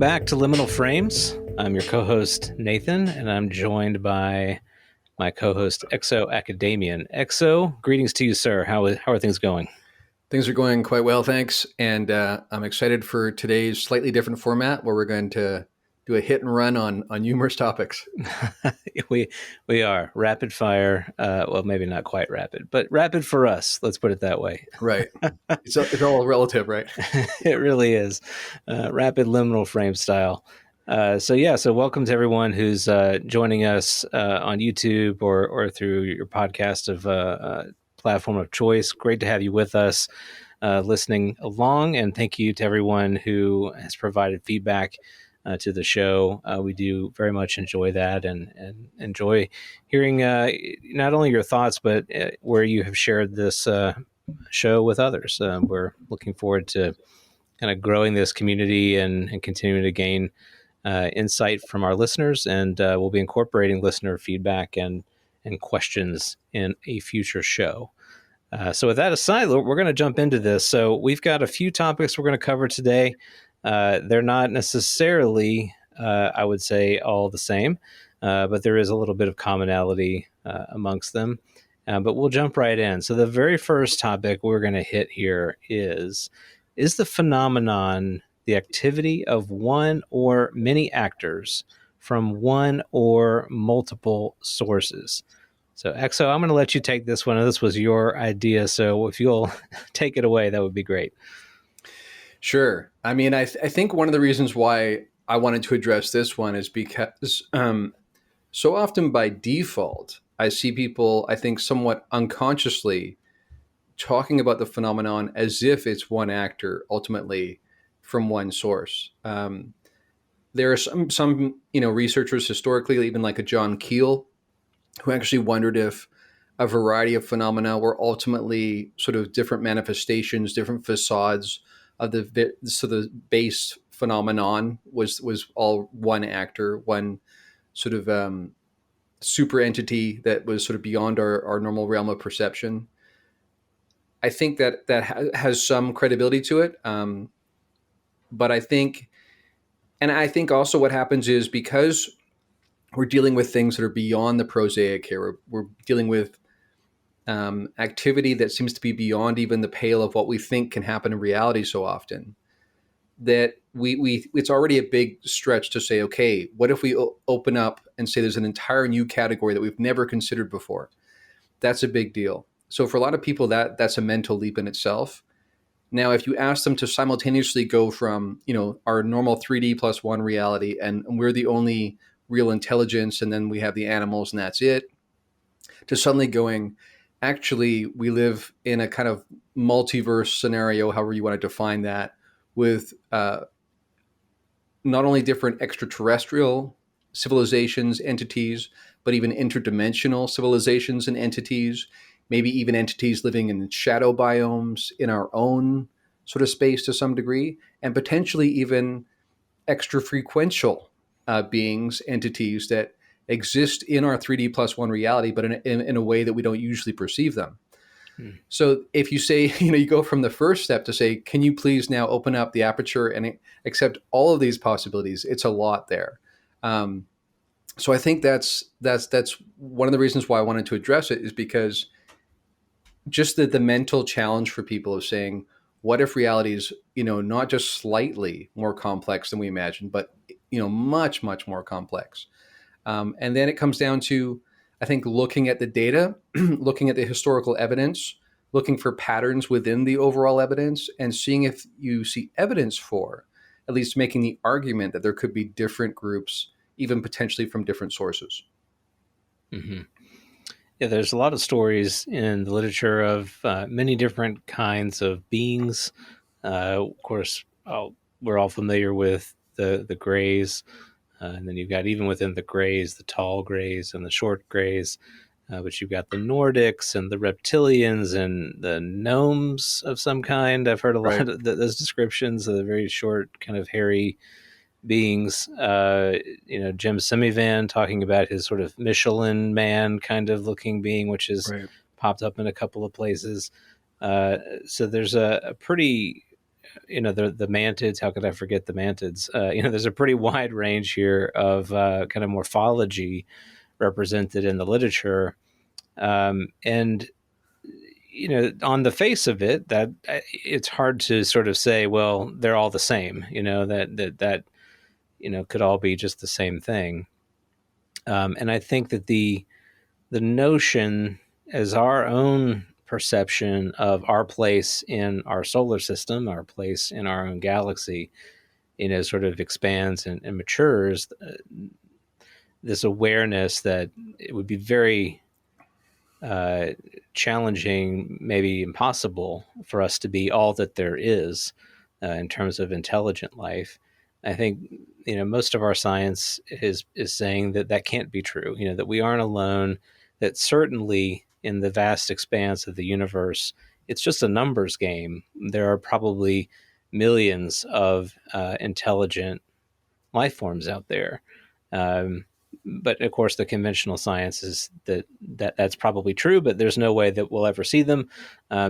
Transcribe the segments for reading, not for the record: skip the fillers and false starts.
back to Liminal Frames. I'm your co-host, Nathan, and I'm joined by my co-host, ExoAcademian. Exo, greetings to you, sir. How are things going? Things are going quite well, thanks. And I'm excited for today's slightly different format where we're going to do a hit and run on numerous topics. we are rapid fire. Well, maybe not quite rapid, but rapid for us. Let's put it that way. Right. It's all relative, right? It really is. Rapid liminal frame style. So welcome to everyone who's joining us on YouTube or through your podcast of platform of choice. Great to have you with us listening along, and thank you to everyone who has provided feedback to the show. We do very much enjoy that and enjoy hearing not only your thoughts, but where you have shared this show with others. We're looking forward to kind of growing this community and continuing to gain insight from our listeners, and we'll be incorporating listener feedback and questions in a future show. So with that aside, we're going to jump into this. So we've got a few topics we're going to cover today. They're not necessarily, I would say, all the same, but there is a little bit of commonality amongst them. But we'll jump right in. So the very first topic we're going to hit here is the phenomenon the activity of one or many actors from one or multiple sources? So, Exo, I'm going to let you take this one. This was your idea, so if you'll take it away, that would be great. Sure. I mean, I think one of the reasons why I wanted to address this one is because so often by default, I see people, I think somewhat unconsciously, talking about the phenomenon as if it's one actor ultimately from one source. There are some researchers historically, even like a John Keel, who actually wondered if a variety of phenomena were ultimately sort of different manifestations, different facades of the base phenomenon was all one actor, one sort of super entity that was sort of beyond our normal realm of perception. I think that has some credibility to it. But I think also what happens is because we're dealing with things that are beyond the prosaic here, we're dealing with activity that seems to be beyond even the pale of what we think can happen in reality so often, that we it's already a big stretch to say, okay, what if we open up and say there's an entire new category that we've never considered before? That's a big deal. So for a lot of people, that's a mental leap in itself. Now, if you ask them to simultaneously go from, our normal 3D plus one reality, and we're the only real intelligence, and then we have the animals and that's it, to suddenly going, actually, we live in a kind of multiverse scenario, however you want to define that, with not only different extraterrestrial civilizations, entities, but even interdimensional civilizations and entities, maybe even entities living in shadow biomes in our own sort of space to some degree, and potentially even extra frequential beings, entities that exist in our 3D plus one reality, but in a way that we don't usually perceive them. So if you say, you go from the first step to say, can you please now open up the aperture and accept all of these possibilities? It's a lot there. So I think that's one of the reasons why I wanted to address it, is because just the mental challenge for people of saying, what if reality is, not just slightly more complex than we imagined, but, much, much more complex. And then it comes down to, I think, looking at the data, looking at the historical evidence, looking for patterns within the overall evidence, and seeing if you see evidence for at least making the argument that there could be different groups, even potentially from different sources. Mm-hmm. Yeah, there's a lot of stories in the literature of many different kinds of beings. Of course, we're all familiar with the Greys, and then you've got, even within the Greys, the tall Greys and the short Greys. But you've got the Nordics and the reptilians and the gnomes of some kind. I've heard a lot of those descriptions of the very short, kind of hairy beings. Jim Semivan talking about his sort of Michelin man kind of looking being, which has popped up in a couple of places. So there's a pretty the mantids. How could I forget the mantids? There's a pretty wide range here of kind of morphology represented in the literature, and on the face of it, that it's hard to sort of say, well, they're all the same. That could all be just the same thing. And I think that the notion as our own perception of our place in our solar system, our place in our own galaxy, sort of expands and matures. This awareness that it would be very challenging, maybe impossible, for us to be all that there is in terms of intelligent life. I think most of our science is saying that can't be true. That we aren't alone. That certainly in the vast expanse of the universe, it's just a numbers game. There are probably millions of intelligent life forms out there. But of course, the conventional science is that's probably true, but there's no way that we'll ever see them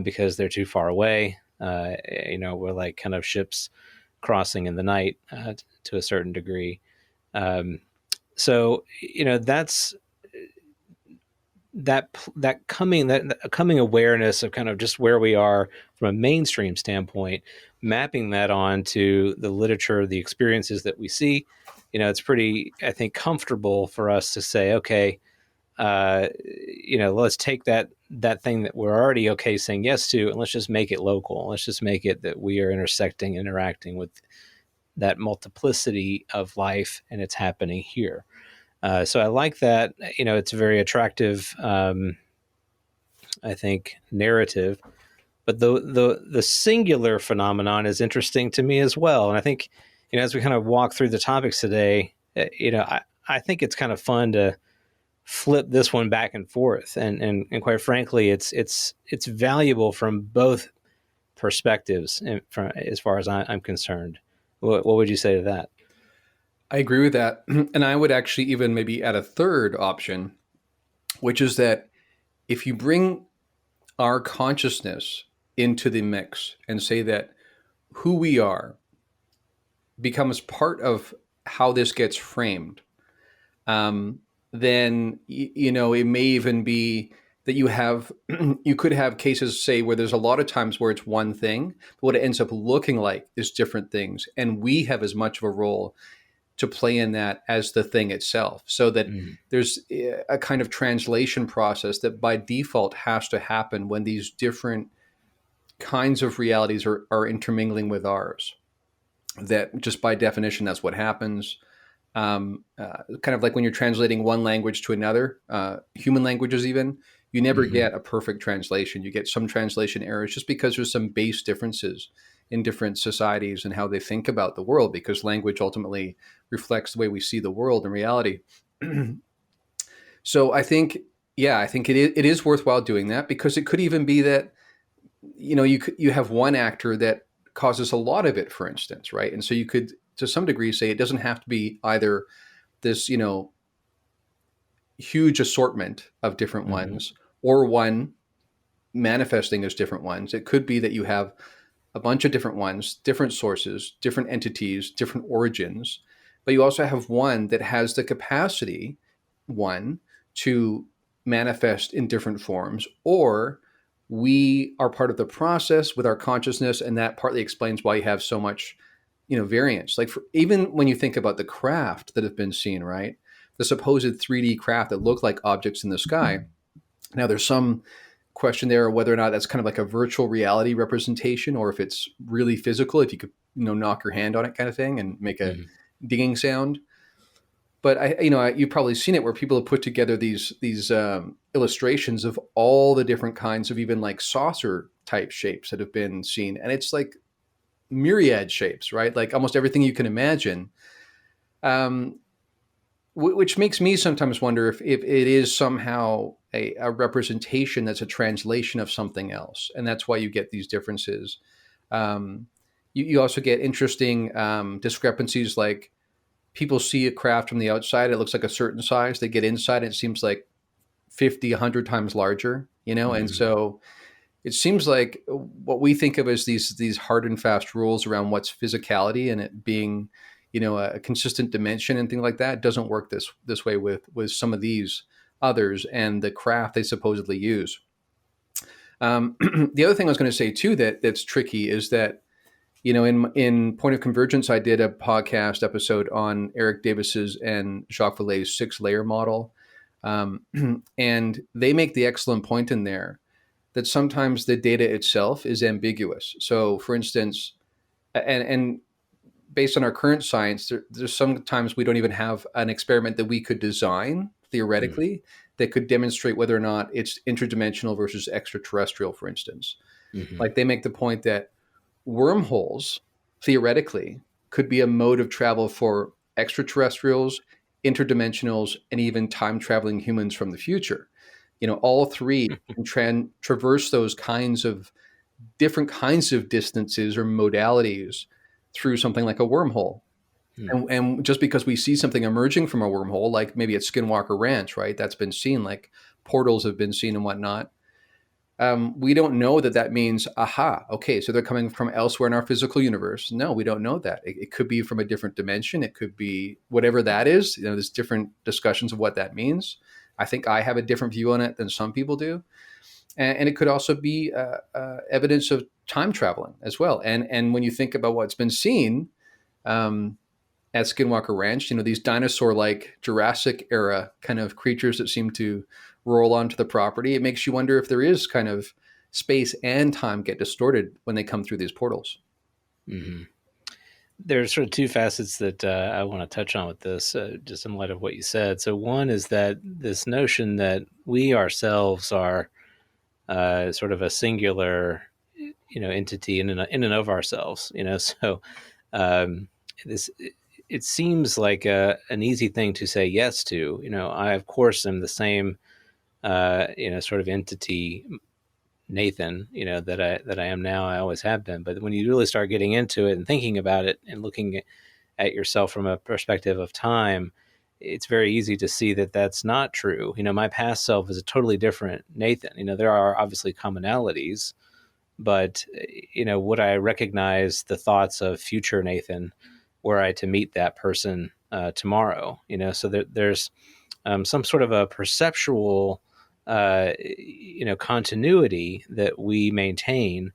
because they're too far away. We're like kind of ships crossing in the night to a certain degree. So that's that coming awareness of kind of just where we are from a mainstream standpoint, mapping that onto the literature, the experiences that we see. It's pretty, I think, comfortable for us to say, okay, let's take that thing that we're already okay saying yes to, and let's just make it local. Let's just make it that we are interacting with that multiplicity of life, and it's happening here. So I like that. It's a very attractive, I think, narrative. But the singular phenomenon is interesting to me as well. And I think, as we kind of walk through the topics today, I think it's kind of fun to flip this one back and forth. And quite frankly, it's valuable from both perspectives, as far as I'm concerned. What would you say to that? I agree with that. And I would actually even maybe add a third option, which is that if you bring our consciousness into the mix and say that who we are becomes part of how this gets framed, then, it may even be that you could have cases, say, where there's a lot of times where it's one thing, but what it ends up looking like is different things. And we have as much of a role to play in that as the thing itself, so that there's a kind of translation process that by default has to happen when these different kinds of realities are intermingling with ours. That just by definition, that's what happens. Kind of like when you're translating one language to another, human languages even, you never get a perfect translation. You get some translation errors just because there's some base differences in different societies and how they think about the world, because language ultimately reflects the way we see the world in reality. So I think it is worthwhile doing that, because it could even be that, you have one actor that causes a lot of it, for instance, right? And so you could, to some degree, say it doesn't have to be either this, huge assortment of different ones, or one manifesting as different ones. It could be that you have a bunch of different ones, different sources, different entities, different origins, but you also have one that has the capacity, to manifest in different forms, or we are part of the process with our consciousness, and that partly explains why you have so much, variance. Like even when you think about the craft that have been seen, right? The supposed 3D craft that look like objects in the sky. Now there's some question there whether or not that's kind of like a virtual reality representation, or if it's really physical, if you could, knock your hand on it kind of thing and make a dinging sound. But you've probably seen it where people have put together these illustrations of all the different kinds of even like saucer type shapes that have been seen. And it's like myriad shapes, right? Like almost everything you can imagine. Which makes me sometimes wonder if it is somehow a representation that's a translation of something else. And that's why you get these differences. You also get interesting discrepancies, like people see a craft from the outside, it looks like a certain size. They get inside, and it seems like 50, 100 times larger, And so it seems like what we think of as these hard and fast rules around what's physicality and it being, a consistent dimension and things like that doesn't work this way with some of these others and the craft they supposedly use. The other thing I was going to say too that's tricky is that, in Point of Convergence, I did a podcast episode on Eric Davis's and Jacques Vallée's 6-layer model, and they make the excellent point in there that sometimes the data itself is ambiguous. So, for instance, and based on our current science, there's sometimes we don't even have an experiment that we could design theoretically that could demonstrate whether or not it's interdimensional versus extraterrestrial, for instance. Like they make the point that wormholes theoretically could be a mode of travel for extraterrestrials, interdimensionals, and even time traveling humans from the future. All three can traverse those kinds of different kinds of distances or modalities through something like a wormhole. And just because we see something emerging from a wormhole, like maybe at Skinwalker Ranch, right? That's been seen, like portals have been seen and whatnot. We don't know that means, aha, okay, so they're coming from elsewhere in our physical universe. No, we don't know that. It could be from a different dimension. It could be whatever that is. There's different discussions of what that means. I think I have a different view on it than some people do. And it could also be evidence of time traveling as well. And when you think about what's been seen at Skinwalker Ranch, these dinosaur-like Jurassic era kind of creatures that seem to roll onto the property, it makes you wonder if there is kind of space and time get distorted when they come through these portals. Mm-hmm. There's sort of two facets that I want to touch on with this, just in light of what you said. So one is that this notion that we ourselves are sort of a singular, entity in and of ourselves. So this it seems like an easy thing to say yes to. I of course am the same, sort of entity, Nathan, that I am now. I always have been. But when you really start getting into it and thinking about it and looking at yourself from a perspective of time, it's very easy to see that that's not true. My past self is a totally different Nathan. There are obviously commonalities, but would I recognize the thoughts of future Nathan were I to meet that person tomorrow? So there's some sort of a perceptual continuity that we maintain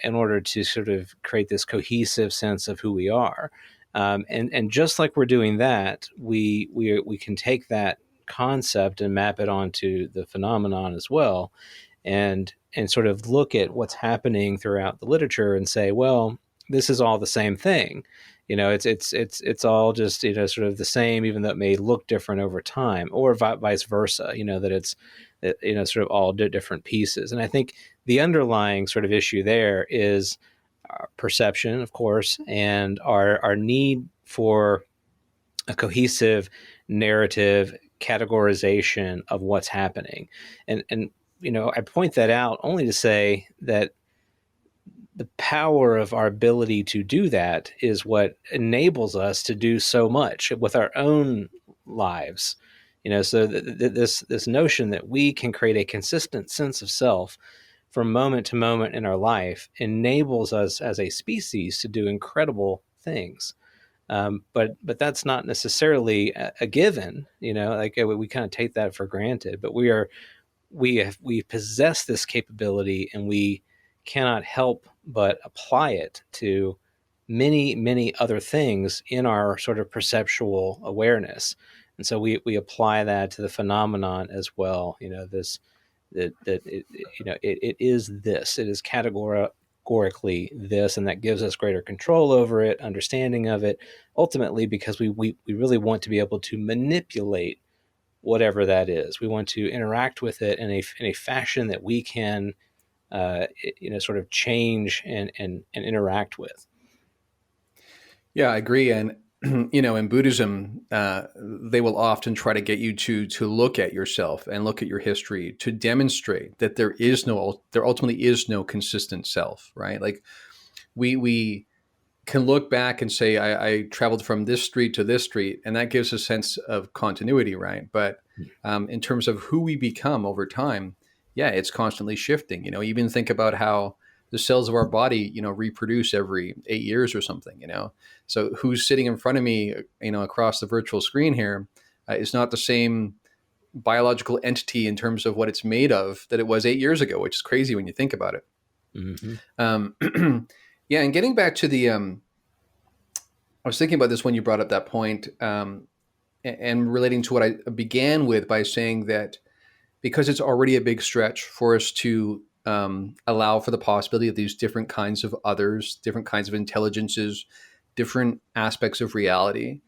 in order to sort of create this cohesive sense of who we are. And just like we're doing that, we can take that concept and map it onto the phenomenon as well, and sort of look at what's happening throughout the literature and say, well, this is all the same thing. It's all just sort of the same, even though it may look different over time, or vice versa. That it's sort of all different pieces. And I think the underlying sort of issue there is perception, of course, and our need for a cohesive narrative categorization of what's happening. And I point that out only to say that the power of our ability to do that is what enables us to do so much with our own lives. So this notion that we can create a consistent sense of self from moment to moment in our life enables us as a species to do incredible things. But that's not necessarily a given, like we kind of take that for granted, but we possess this capability, and we cannot help but apply it to many, many other things in our sort of perceptual awareness. And so we apply that to the phenomenon as well. It is this, it is categorically this, and that gives us greater control over it, understanding of it, ultimately because we really want to be able to manipulate whatever that is. We want to interact with it in a fashion that we can sort of change and interact with. Yeah, I agree. And in Buddhism, they will often try to get you to look at yourself and look at your history to demonstrate that there ultimately is no consistent self, right? Like we can look back and say, I traveled from this street to this street, and that gives a sense of continuity, right? But in terms of who we become over time, yeah, it's constantly shifting. Even think about how the cells of our body, reproduce every 8 years or something, So who's sitting in front of me, across the virtual screen here, is not the same biological entity in terms of what it's made of that it was 8 years ago, which is crazy when you think about it. Mm-hmm. Yeah, and getting back to the, I was thinking about this when you brought up that point, and relating to what I began with by saying that because it's already a big stretch for us to allow for the possibility of these different kinds of others, different kinds of intelligences, different aspects of reality.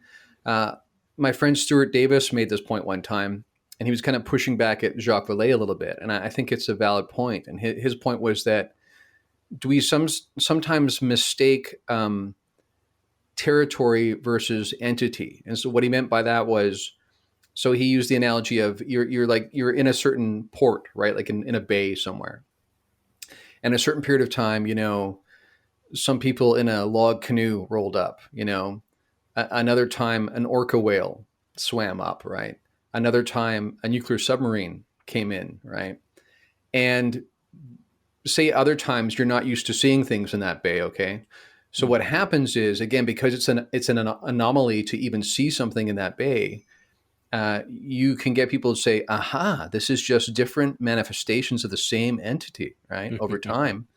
My friend Stuart Davis made this point one time, and he was kind of pushing back at Jacques Vallée a little bit, and I think it's a valid point. And his point was that do we sometimes mistake territory versus entity? And so what he meant by that was, so he used the analogy of you're in a certain port, right? Like in a bay somewhere. And a certain period of time, some people in a log canoe rolled up, another time an orca whale swam up, right? Another time a nuclear submarine came in, right? And say other times you're not used to seeing things in that bay, okay? So what happens is, again, because it's an anomaly to even see something in that bay, you can get people to say, aha, this is just different manifestations of the same entity, right, over time.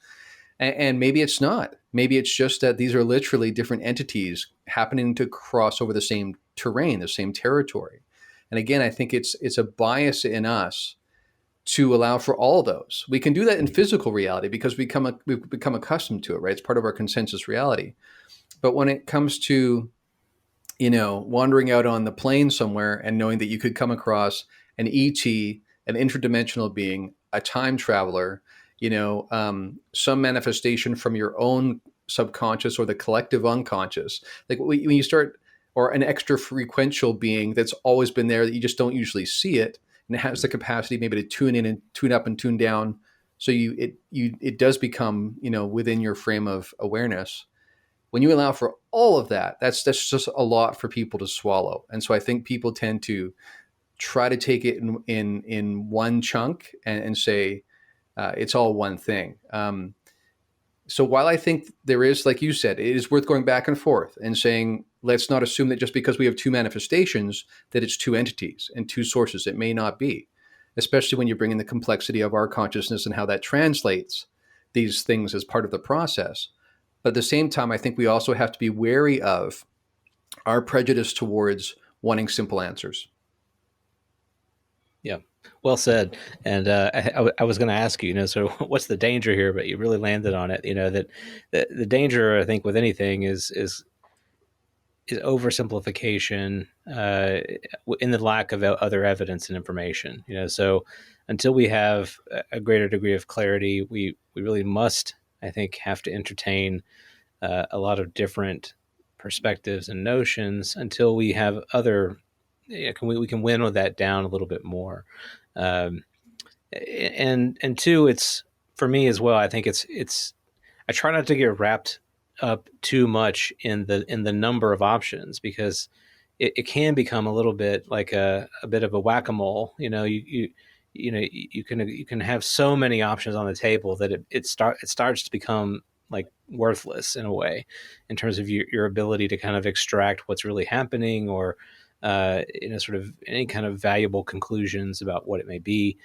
And maybe it's not. Maybe it's just that these are literally different entities happening to cross over the same terrain, the same territory. And again, I think it's a bias in us to allow for all those. We can do that in physical reality because we've become accustomed to it, right? It's part of our consensus reality. But when it comes to wandering out on the plane somewhere and knowing that you could come across an ET, an interdimensional being, a time traveler, some manifestation from your own subconscious or the collective unconscious, like when you start, or an extra frequential being that's always been there that you just don't usually see it, and it has the capacity maybe to tune in and tune up and tune down, so it does become within your frame of awareness. When you allow for all of that, that's just a lot for people to swallow. And so I think people tend to try to take it in one chunk and say it's all one thing. So while I think there is, like you said, it is worth going back and forth and saying, let's not assume that just because we have two manifestations, that it's two entities and two sources. It may not be, especially when you bring in the complexity of our consciousness and how that translates these things as part of the process. But at the same time, I think we also have to be wary of our prejudice towards wanting simple answers. Yeah, well said. And I was going to ask you, so what's the danger here? But you really landed on it. That the danger, I think, with anything is oversimplification in the lack of other evidence and information. So until we have a greater degree of clarity, we really must, I think, have to entertain a lot of different perspectives and notions until we have other. We can winnow that down a little bit more, and two, it's for me as well. I think it's. I try not to get wrapped up too much in the number of options, because it can become a little bit like a bit of a whack-a-mole. You can have so many options on the table that it starts to become like worthless in a way, in terms of your ability to kind of extract what's really happening, or sort of any kind of valuable conclusions about what it may be,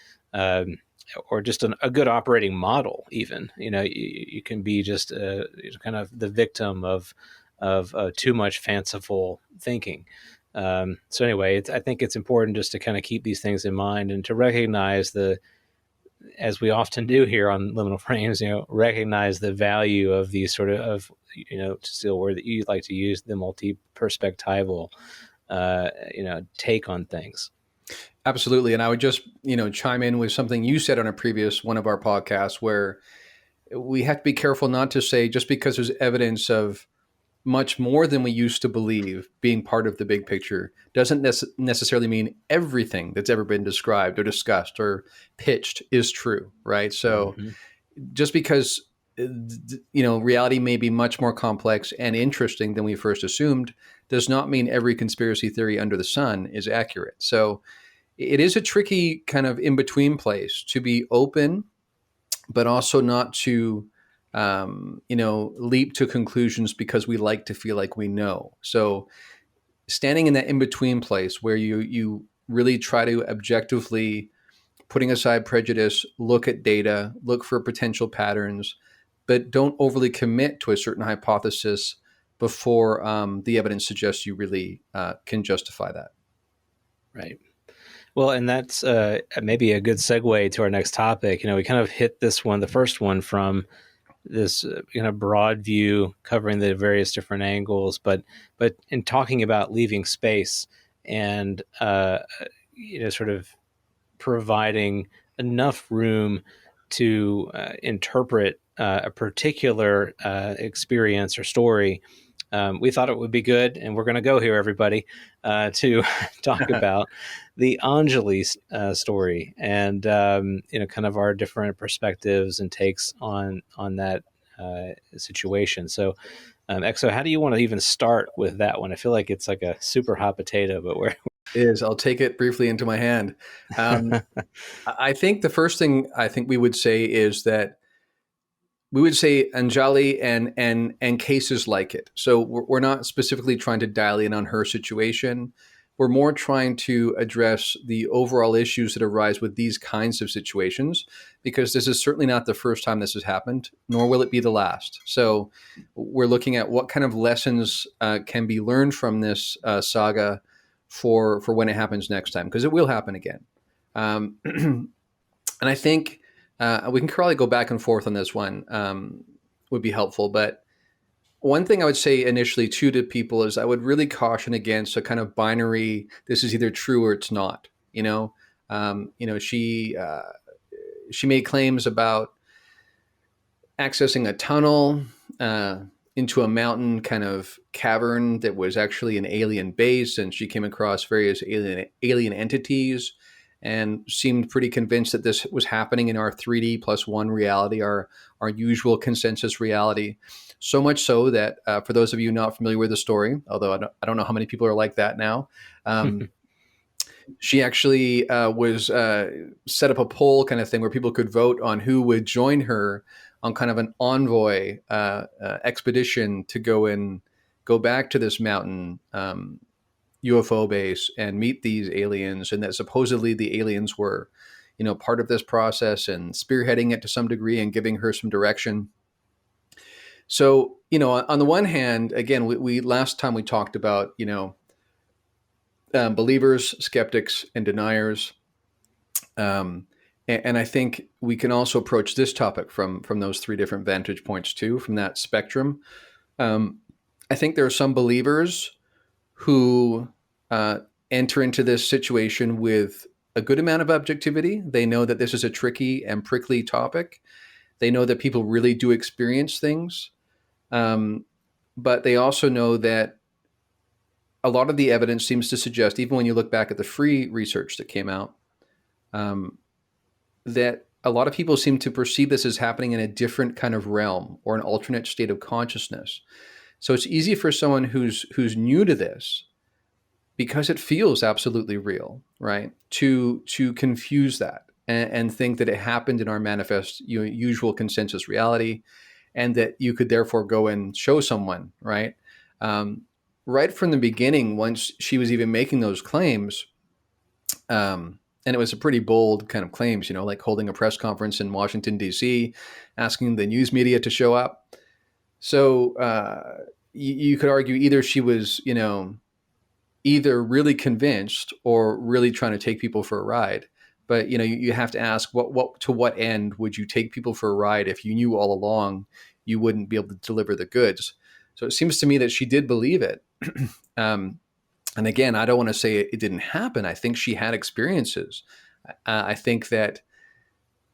or just a good operating model. Even you can be just kind of the victim of too much fanciful thinking. So anyway, I think it's important just to kind of keep these things in mind and to recognize as we often do here on Liminal Frames, recognize the value of these sort of to steal a word that you like to use, the multi-perspectival take on things. Absolutely. And I would just, chime in with something you said on a previous one of our podcasts, where we have to be careful not to say just because there's evidence of much more than we used to believe being part of the big picture doesn't necessarily mean everything that's ever been described or discussed or pitched is true, right? So just because reality may be much more complex and interesting than we first assumed does not mean every conspiracy theory under the sun is accurate. So it is a tricky kind of in between place to be open, but also not to leap to conclusions because we like to feel like we know. So standing in that in between place where you really try to objectively, putting aside prejudice, look at data, look for potential patterns, but don't overly commit to a certain hypothesis before the evidence suggests you really can justify that. Right. Well, and that's maybe a good segue to our next topic. We kind of hit this one, the first one, from this broad view covering the various different angles, but in talking about leaving space and sort of providing enough room to interpret a particular experience or story, we thought it would be good, and we're going to go here, everybody, to talk about the Anjali story, and kind of our different perspectives and takes on that situation. So, Exo, how do you want to even start with that one? I feel like it's like a super hot potato, but where It is. I'll take it briefly into my hand. I think the first thing I think we would say is that we would say Anjali and cases like it. So we're not specifically trying to dial in on her situation. We're more trying to address the overall issues that arise with these kinds of situations, because this is certainly not the first time this has happened, nor will it be the last. So we're looking at what kind of lessons can be learned from this saga for when it happens next time, because it will happen again. And I think we can probably go back and forth on this one, would be helpful. But one thing I would say initially too to people is I would really caution against a kind of binary, this is either true or it's not. She made claims about accessing a tunnel into a mountain kind of cavern that was actually an alien base, and she came across various alien entities and seemed pretty convinced that this was happening in our 3D plus one reality, our usual consensus reality. So much so that for those of you not familiar with the story, although I don't know how many people are like that now, she actually was set up a poll kind of thing where people could vote on who would join her on kind of an envoy expedition to go back to this mountain UFO base and meet these aliens, and that supposedly the aliens were, part of this process and spearheading it to some degree and giving her some direction. So, on the one hand, again, we last time we talked about, believers, skeptics, and deniers. And I think we can also approach this topic from those three different vantage points too, from that spectrum. I think there are some believers who enter into this situation with a good amount of objectivity. They know that this is a tricky and prickly topic. They know that people really do experience things. But they also know that a lot of the evidence seems to suggest, even when you look back at the free research that came out, that a lot of people seem to perceive this as happening in a different kind of realm or an alternate state of consciousness. So it's easy for someone who's new to this, because it feels absolutely real, right, to confuse that and think that it happened in our manifest usual consensus reality, and that you could therefore go and show someone, right? Right from the beginning, once she was even making those claims, and it was a pretty bold kind of claims, like holding a press conference in Washington, D.C., asking the news media to show up. So you could argue either she was, either really convinced or really trying to take people for a ride. But, you have to ask to what end would you take people for a ride if you knew all along you wouldn't be able to deliver the goods? So it seems to me that she did believe it. And again, I don't want to say it didn't happen. I think she had experiences. I think that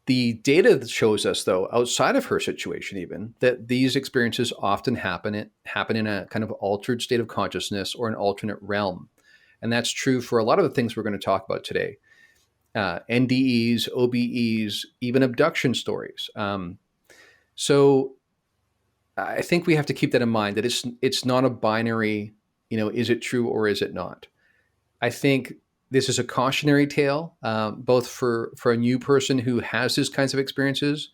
the data shows us, though, outside of her situation even, that these experiences often happen in a kind of altered state of consciousness or an alternate realm. And that's true for a lot of the things we're going to talk about today. NDEs, OBEs, even abduction stories. So I think we have to keep that in mind, that it's not a binary, is it true or is it not? I think this is a cautionary tale, both for a new person who has these kinds of experiences,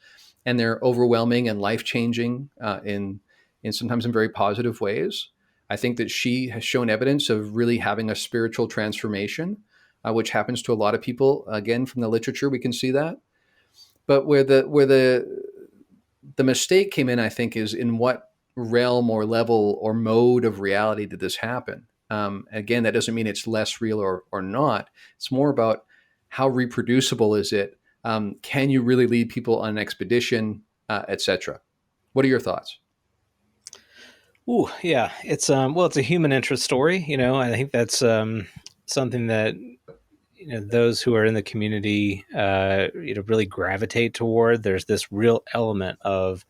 and they're overwhelming and life changing in sometimes in very positive ways. I think that she has shown evidence of really having a spiritual transformation, which happens to a lot of people. Again, from the literature, we can see that. But where the mistake came in, I think, is in what realm or level or mode of reality did this happen? Again, that doesn't mean it's less real or not. It's more about how reproducible is it? Can you really lead people on an expedition, etc.? What are your thoughts? Ooh, yeah, it's well, it's a human interest story. I think that's something that those who are in the community really gravitate toward. There's this real element of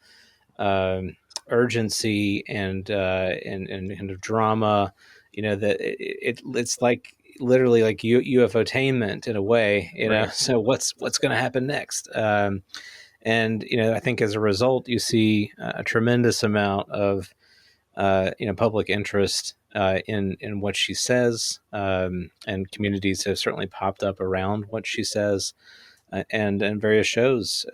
urgency and kind of drama. That it's like literally like UFOtainment in a way. Right. So what's going to happen next? And I think as a result, you see a tremendous amount of public interest in what she says, and communities have certainly popped up around what she says, and various shows,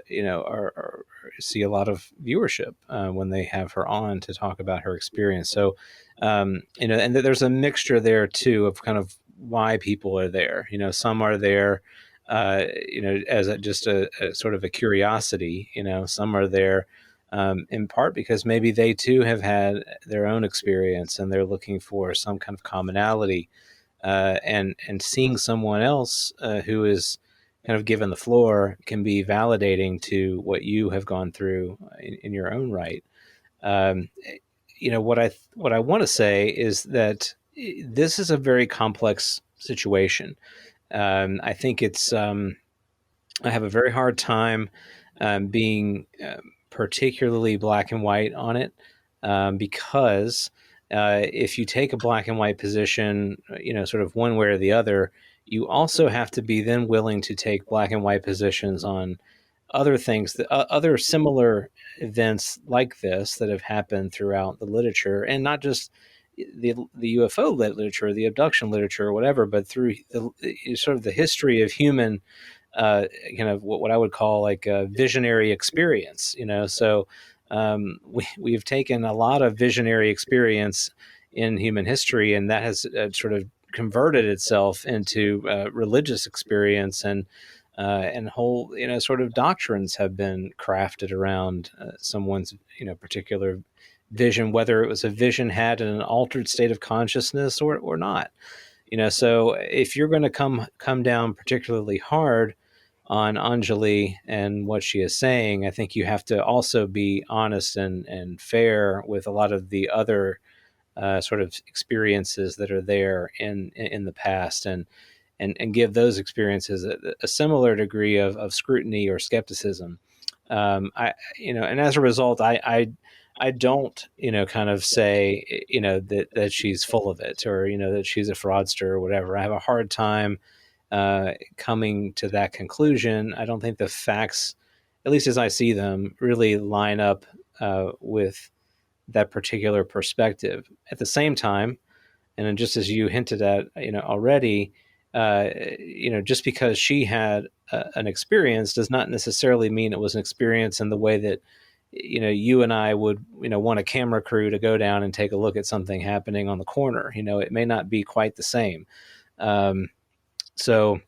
see a lot of viewership when they have her on to talk about her experience. So, and there's a mixture there too of kind of why people are there. Some are there, as just a sort of a curiosity. Some are there in part because maybe they too have had their own experience and they're looking for some kind of commonality, and seeing someone else who is kind of given the floor can be validating to what you have gone through in your own right. Um, what I want to say is that this is a very complex situation. I think it's I have a very hard time being particularly black and white on it, because if you take a black and white position, sort of one way or the other, you also have to be then willing to take black and white positions on other things, other similar events like this that have happened throughout the literature, and not just the UFO literature, the abduction literature, or whatever, but through the sort of the history of human kind of what I would call like a visionary experience. So we've taken a lot of visionary experience in human history, and that has sort of converted itself into religious experience, and whole sort of doctrines have been crafted around someone's particular vision, whether it was a vision had in an altered state of consciousness or not. So if you're going to come down particularly hard on Anjali and what she is saying, I think you have to also be honest and fair with a lot of the other sort of experiences that are there in the past, and give those experiences a similar degree of scrutiny or skepticism. And as a result, I don't, kind of say, that she's full of it, or, that she's a fraudster or whatever. I have a hard time coming to that conclusion. I don't think the facts, at least as I see them, really line up with that particular perspective. At the same time, and then just as you hinted at, already, just because she had an experience does not necessarily mean it was an experience in the way that, you and I would, want a camera crew to go down and take a look at something happening on the corner. It may not be quite the same. So,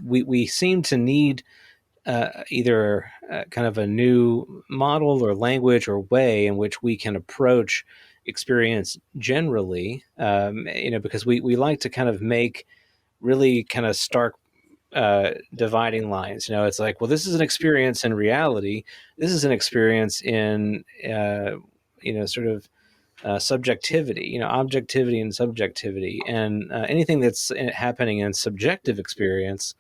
we seem to need either kind of a new model or language or way in which we can approach experience generally, because we like to kind of make really kind of stark dividing lines. It's like, well, this is an experience in reality. This is an experience in, sort of subjectivity, objectivity and subjectivity. And anything that's happening in subjective experience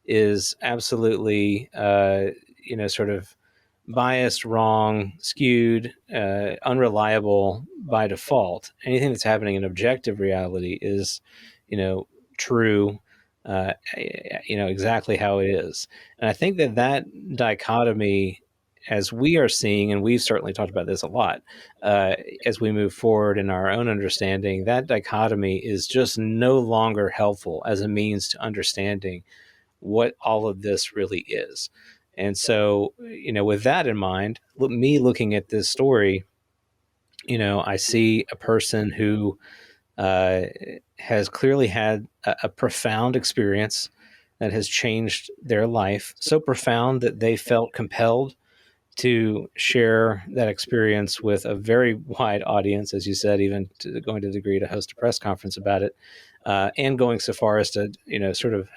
is absolutely, sort of biased, wrong, skewed, unreliable by default. Anything that's happening in objective reality is, true, exactly how it is. And I think that dichotomy as we are seeing, and we've certainly talked about this a lot, as we move forward in our own understanding, that dichotomy is just no longer helpful as a means to understanding what all of this really is. And so, with that in mind, me looking at this story, I see a person who uh, has clearly had a profound experience that has changed their life, so profound that they felt compelled to share that experience with a very wide audience, as you said, even going to the degree to host a press conference about it, and going so far as to, sort of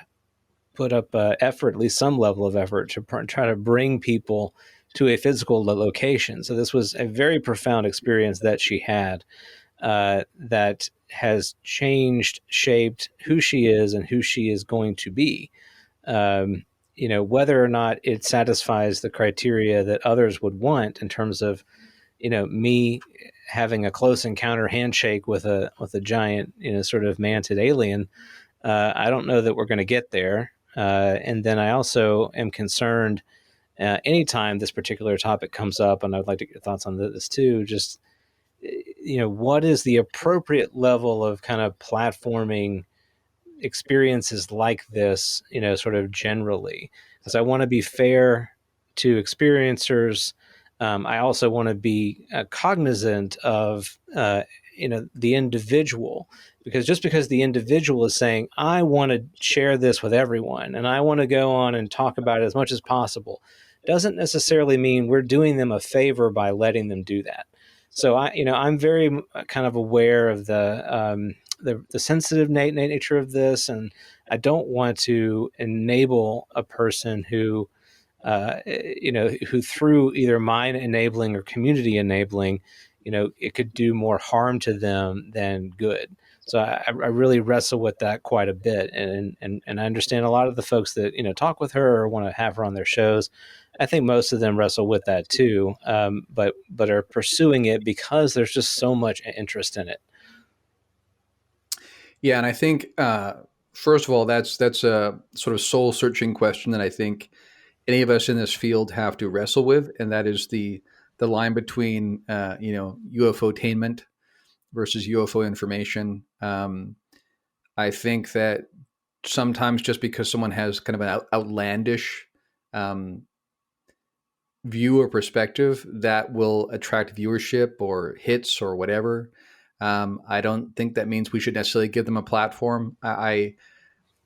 put up effort, at least some level of effort, to try to bring people to a physical location. So this was a very profound experience that she had, that has changed, shaped who she is and who she is going to be. Whether or not it satisfies the criteria that others would want in terms of, me having a close encounter handshake with a giant, sort of mantid alien. I don't know that we're going to get there. And then I also am concerned anytime this particular topic comes up, and I'd like to get your thoughts on this too, just, what is the appropriate level of kind of platforming experiences like this, sort of generally, because I want to be fair to experiencers. I also want to be cognizant of, the individual, because just because the individual is saying, I want to share this with everyone and I want to go on and talk about it as much as possible, doesn't necessarily mean we're doing them a favor by letting them do that. So I'm very kind of aware of the sensitive nature of this, and I don't want to enable a person who, who through either mind enabling or community enabling, it could do more harm to them than good. So I really wrestle with that quite a bit, and I understand a lot of the folks that talk with her or want to have her on their shows. I think most of them wrestle with that too, but are pursuing it because there's just so much interest in it. Yeah, and I think first of all, that's a sort of soul searching question that I think any of us in this field have to wrestle with, and that is the line between UFO-tainment versus UFO information. I think that sometimes just because someone has kind of an outlandish view or perspective, that will attract viewership or hits or whatever. I don't think that means we should necessarily give them a platform. I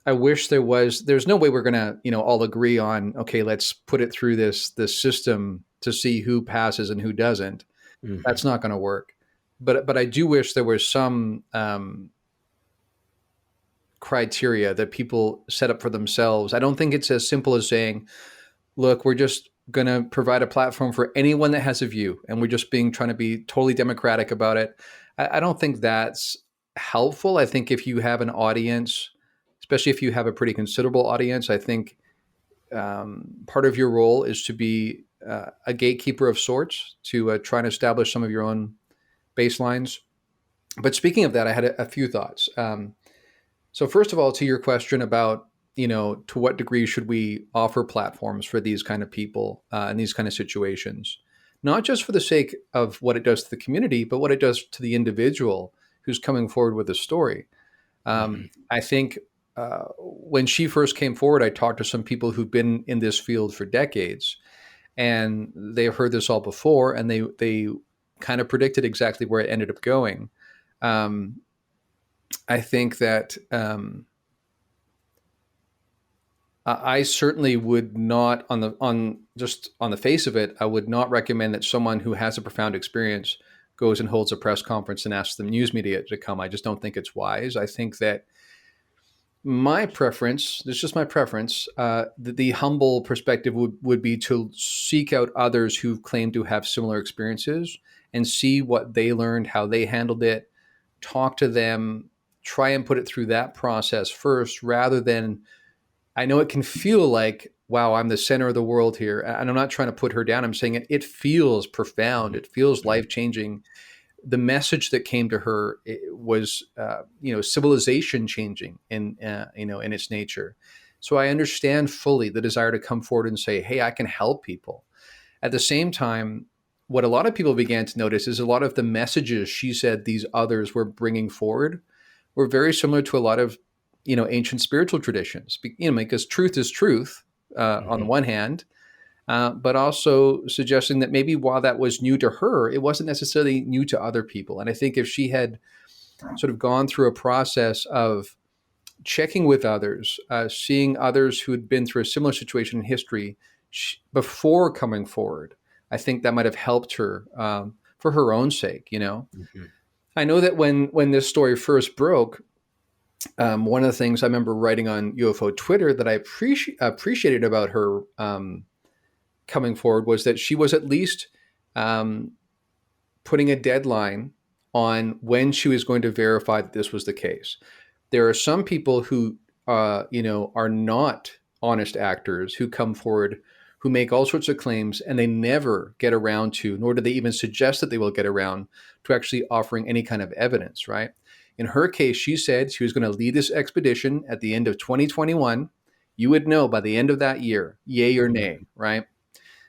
wish there's no way we're going to, all agree on, okay, let's put it through this system to see who passes and who doesn't. Mm-hmm. That's not going to work. But I do wish there was some criteria that people set up for themselves. I don't think it's as simple as saying, look, we're just going to provide a platform for anyone that has a view, and we're just trying to be totally democratic about it. I don't think that's helpful. I think if you have an audience, especially if you have a pretty considerable audience, I think part of your role is to be a gatekeeper of sorts, to try and establish some of your own baselines. But speaking of that, I had a few thoughts. So first of all, to your question about, to what degree should we offer platforms for these kind of people in these kind of situations, not just for the sake of what it does to the community, but what it does to the individual who's coming forward with a story. I think when she first came forward, I talked to some people who've been in this field for decades, and they've heard this all before, and they kind of predicted exactly where it ended up going. I think that I certainly would not, on the face of it, I would not recommend that someone who has a profound experience goes and holds a press conference and asks the news media to come. I just don't think it's wise. I think that my preference, this is just my preference, the humble perspective would be to seek out others who claim to have similar experiences and see what they learned, how they handled it, talk to them, try and put it through that process first, rather than, I know it can feel like, wow, I'm the center of the world here. And I'm not trying to put her down. I'm saying it feels profound. It feels life-changing. The message that came to her was, civilization changing in its nature. So I understand fully the desire to come forward and say, hey, I can help people. At the same time, what a lot of people began to notice is a lot of the messages she said these others were bringing forward were very similar to a lot of, ancient spiritual traditions. Because truth is truth on the one hand, but also suggesting that maybe while that was new to her, it wasn't necessarily new to other people. And I think if she had sort of gone through a process of checking with others, seeing others who had been through a similar situation in history before coming forward, I think that might have helped her for her own sake. Mm-hmm. I know that when this story first broke, one of the things I remember writing on UFO Twitter that I appreciated about her coming forward was that she was at least putting a deadline on when she was going to verify that this was the case. There are some people who, are not honest actors who come forward, who make all sorts of claims, and they never get around to, nor do they even suggest that they will get around to actually offering any kind of evidence, right? In her case, she said she was going to lead this expedition at the end of 2021. You would know by the end of that year, yay or nay, right?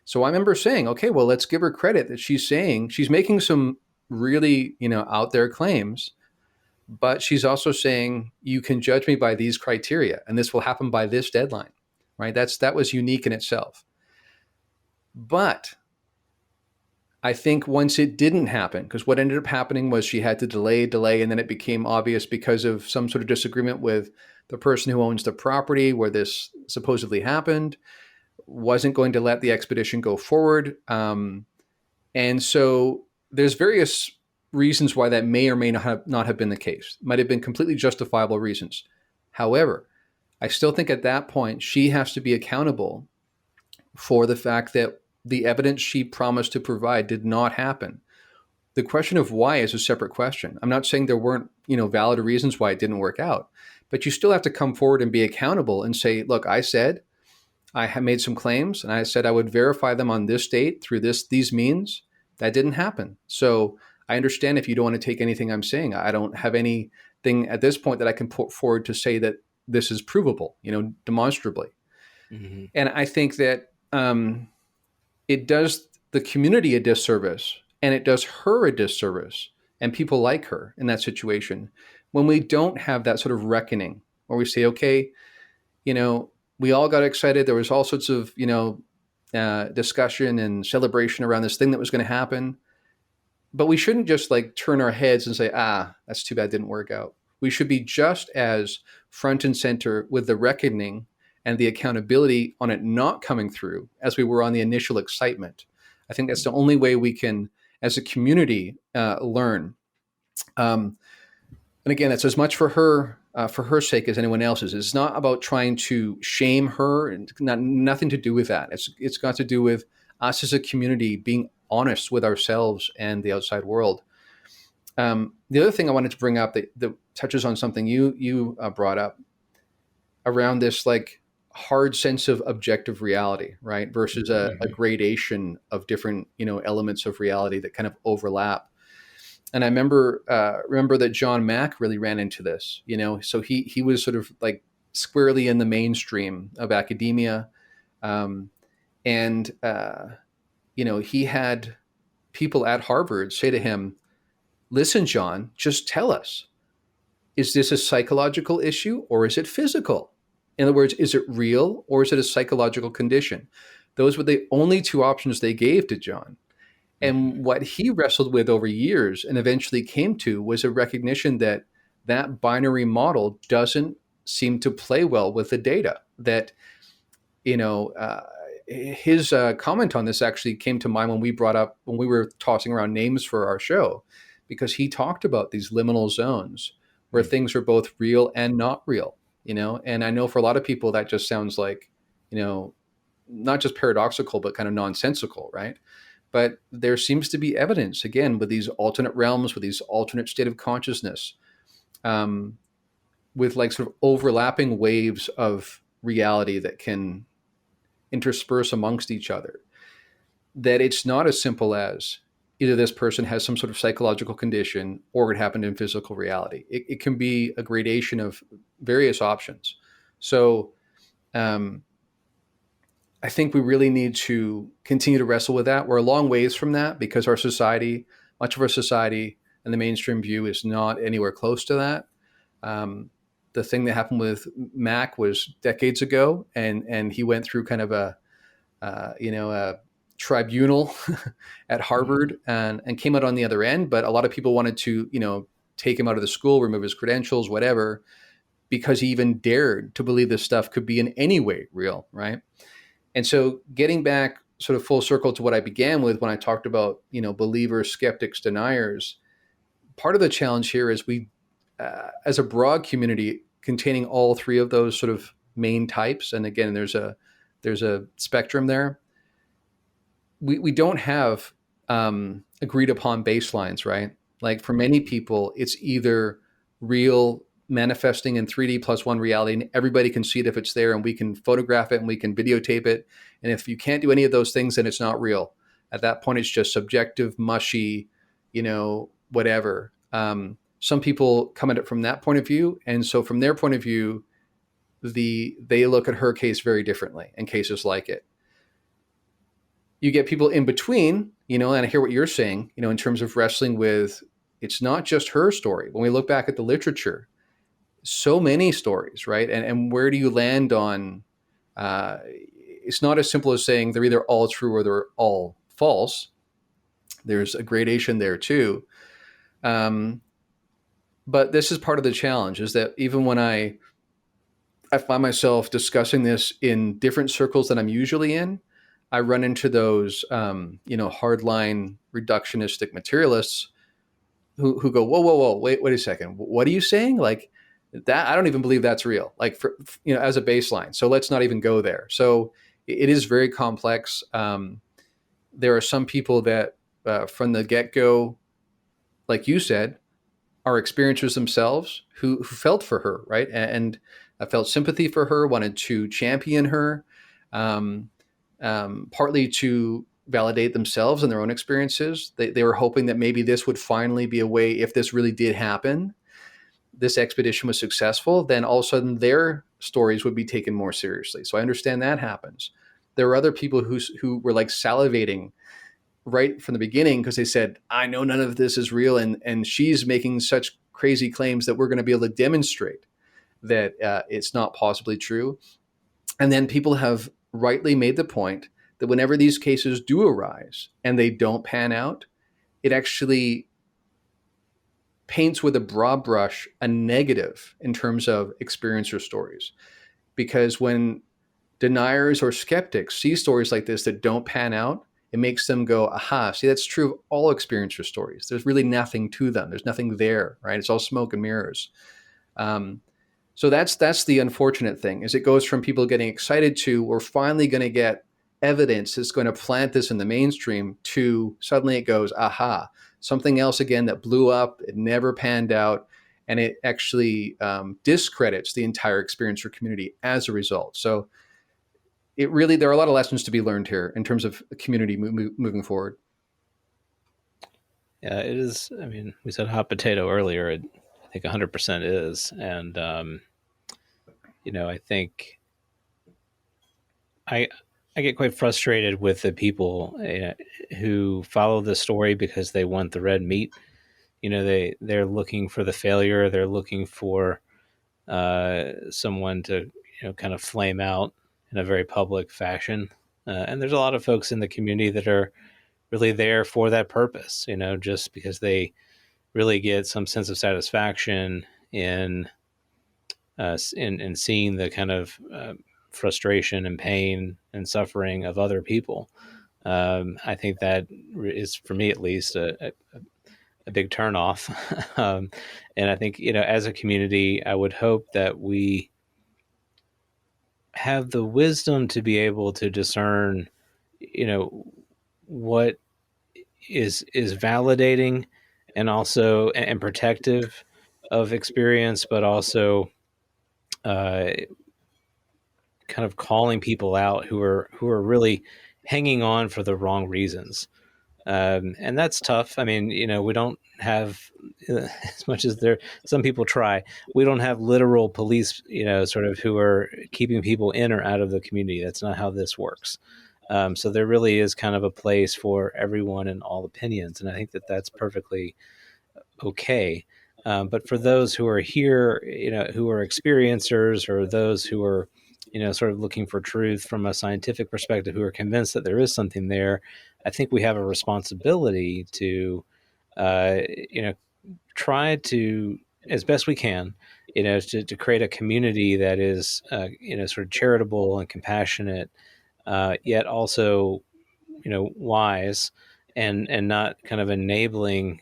So I remember saying, okay, well, let's give her credit that she's making some really, out there claims, but she's also saying you can judge me by these criteria and this will happen by this deadline, right? That was unique in itself. But I think once it didn't happen, because what ended up happening was she had to delay, and then it became obvious because of some sort of disagreement with the person who owns the property where this supposedly happened, wasn't going to let the expedition go forward. And so there's various reasons why that may or may not have been the case. Might have been completely justifiable reasons. However, I still think at that point, she has to be accountable for the fact that the evidence she promised to provide did not happen. The question of why is a separate question. I'm not saying there weren't, valid reasons why it didn't work out, but you still have to come forward and be accountable and say, look, I said I had made some claims and I said I would verify them on this date through these means. That didn't happen. So I understand if you don't want to take anything I'm saying. I don't have anything at this point that I can put forward to say that this is provable, demonstrably. Mm-hmm. And I think that it does the community a disservice, and it does her a disservice, and people like her in that situation, when we don't have that sort of reckoning where we say, okay, we all got excited. There was all sorts of, discussion and celebration around this thing that was going to happen. But we shouldn't just turn our heads and say, that's too bad, didn't work out. We should be just as front and center with the reckoning and the accountability on it not coming through as we were on the initial excitement. I think that's the only way we can, as a community, learn. And again, that's as much for her sake as anyone else's. It's not about trying to shame her, and nothing to do with that. It's got to do with us as a community being honest with ourselves and the outside world. The other thing I wanted to bring up that touches on something you brought up around this hard sense of objective reality, right? Versus a gradation of different, elements of reality that kind of overlap. And I remember that John Mack really ran into this, so he was sort of squarely in the mainstream of academia. He had people at Harvard say to him, listen, John, just tell us, is this a psychological issue or is it physical? In other words, is it real or is it a psychological condition? Those were the only two options they gave to John. And what he wrestled with over years and eventually came to was a recognition that that binary model doesn't seem to play well with the data. That, his comment on this actually came to mind when we were tossing around names for our show, because he talked about these liminal zones where things are both real and not real, and I know for a lot of people that just sounds like, not just paradoxical, but kind of nonsensical, right? But there seems to be evidence, again, with these alternate realms, with these alternate state of consciousness, with sort of overlapping waves of reality that can intersperse amongst each other, that it's not as simple as either this person has some sort of psychological condition or it happened in physical reality. It can be a gradation of various options. So I think we really need to continue to wrestle with that. We're a long ways from that because our society, much of our society, and the mainstream view is not anywhere close to that. Um, the thing that happened with Mac was decades ago, and he went through kind of a tribunal at Harvard and came out on the other end. But a lot of people wanted to take him out of the school, remove his credentials, whatever, because he even dared to believe this stuff could be in any way real, right? And so getting back sort of full circle to what I began with when I talked about, believers, skeptics, deniers, part of the challenge here is we, as a broad community containing all three of those sort of main types, and again, there's a spectrum there, we don't have agreed upon baselines, right? Like for many people, it's either real manifesting in 3D plus one reality, and everybody can see it if it's there, and we can photograph it and we can videotape it. And if you can't do any of those things, then it's not real. At that point, it's just subjective, mushy, whatever. Some people come at it from that point of view, and so from their point of view, they look at her case very differently and cases like it. You get people in between, and I hear what you're saying, in terms of wrestling with, it's not just her story. When we look back at the literature, so many stories, right? And where do you land on, it's not as simple as saying they're either all true or they're all false. There's a gradation there too. But this is part of the challenge, is that even when I find myself discussing this in different circles than I'm usually in, I run into those, hardline reductionistic materialists who go, whoa, wait a second. What are you saying? Like that, I don't even believe that's real, like as a baseline. So let's not even go there. So it is very complex. There are some people that from the get-go, like you said, are experiencers themselves who felt for her, right? And felt sympathy for her, wanted to champion her, partly to validate themselves and their own experiences. They were hoping that maybe this would finally be a way, if this really did happen, this expedition was successful, then all of a sudden their stories would be taken more seriously. So I understand that happens. There were other people who were like salivating right from the beginning because they said, I know none of this is real, and she's making such crazy claims that we're going to be able to demonstrate that it's not possibly true. And then people have rightly made the point that whenever these cases do arise and they don't pan out, it actually paints with a broad brush a negative in terms of experiencer stories. Because when deniers or skeptics see stories like this that don't pan out, it makes them go, aha, see, that's true of all experiencer stories. There's really nothing to them. There's nothing there, right? It's all smoke and mirrors. So that's the unfortunate thing, is it goes from people getting excited to, we're finally going to get evidence that's going to plant this in the mainstream, to suddenly it goes, aha, something else again that blew up, it never panned out, and it actually discredits the entire experiencer community as a result. So there are a lot of lessons to be learned here in terms of community moving forward. Yeah, it is. I mean, we said hot potato earlier. I think 100% is. And, I think I get quite frustrated with the people who follow the story because they want the red meat. They're looking for the failure. They're looking for someone to, kind of flame out in a very public fashion. And there's a lot of folks in the community that are really there for that purpose, just because they really get some sense of satisfaction in seeing the kind of frustration and pain and suffering of other people. I think that is, for me at least, a big turnoff. And I think, as a community, I would hope that we have the wisdom to be able to discern, what is validating and also and protective of experience, but also kind of calling people out who are really hanging on for the wrong reasons. And that's tough. I mean, we don't have as much as some people try. We don't have literal police, sort of who are keeping people in or out of the community. That's not how this works. So there really is kind of a place for everyone and all opinions, and I think that that's perfectly okay. But for those who are here, who are experiencers, or those who are, sort of looking for truth from a scientific perspective, who are convinced that there is something there, I think we have a responsibility to, uh, you know, try to, as best we can, to create a community that is, sort of charitable and compassionate, yet also, wise, and not kind of enabling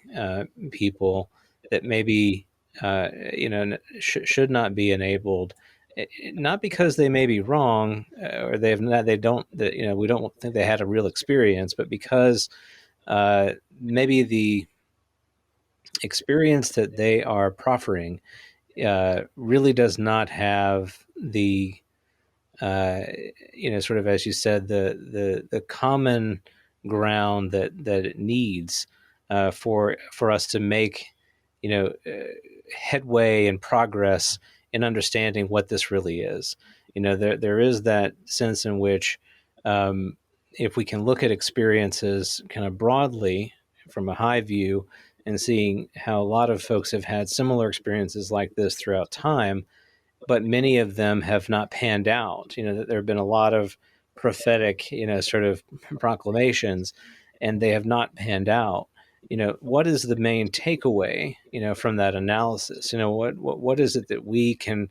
people that maybe should not be enabled, not because they may be wrong, or they don't that we don't think they had a real experience, but because maybe the experience that they are proffering really does not have the sort of, as you said, the common ground that it needs for us to make headway and progress in understanding what this really is. There is that sense in which, if we can look at experiences kind of broadly from a high view, and seeing how a lot of folks have had similar experiences like this throughout time, but many of them have not panned out. That there have been a lot of prophetic, sort of proclamations, and they have not panned out. What is the main takeaway, from that analysis? What is it that we can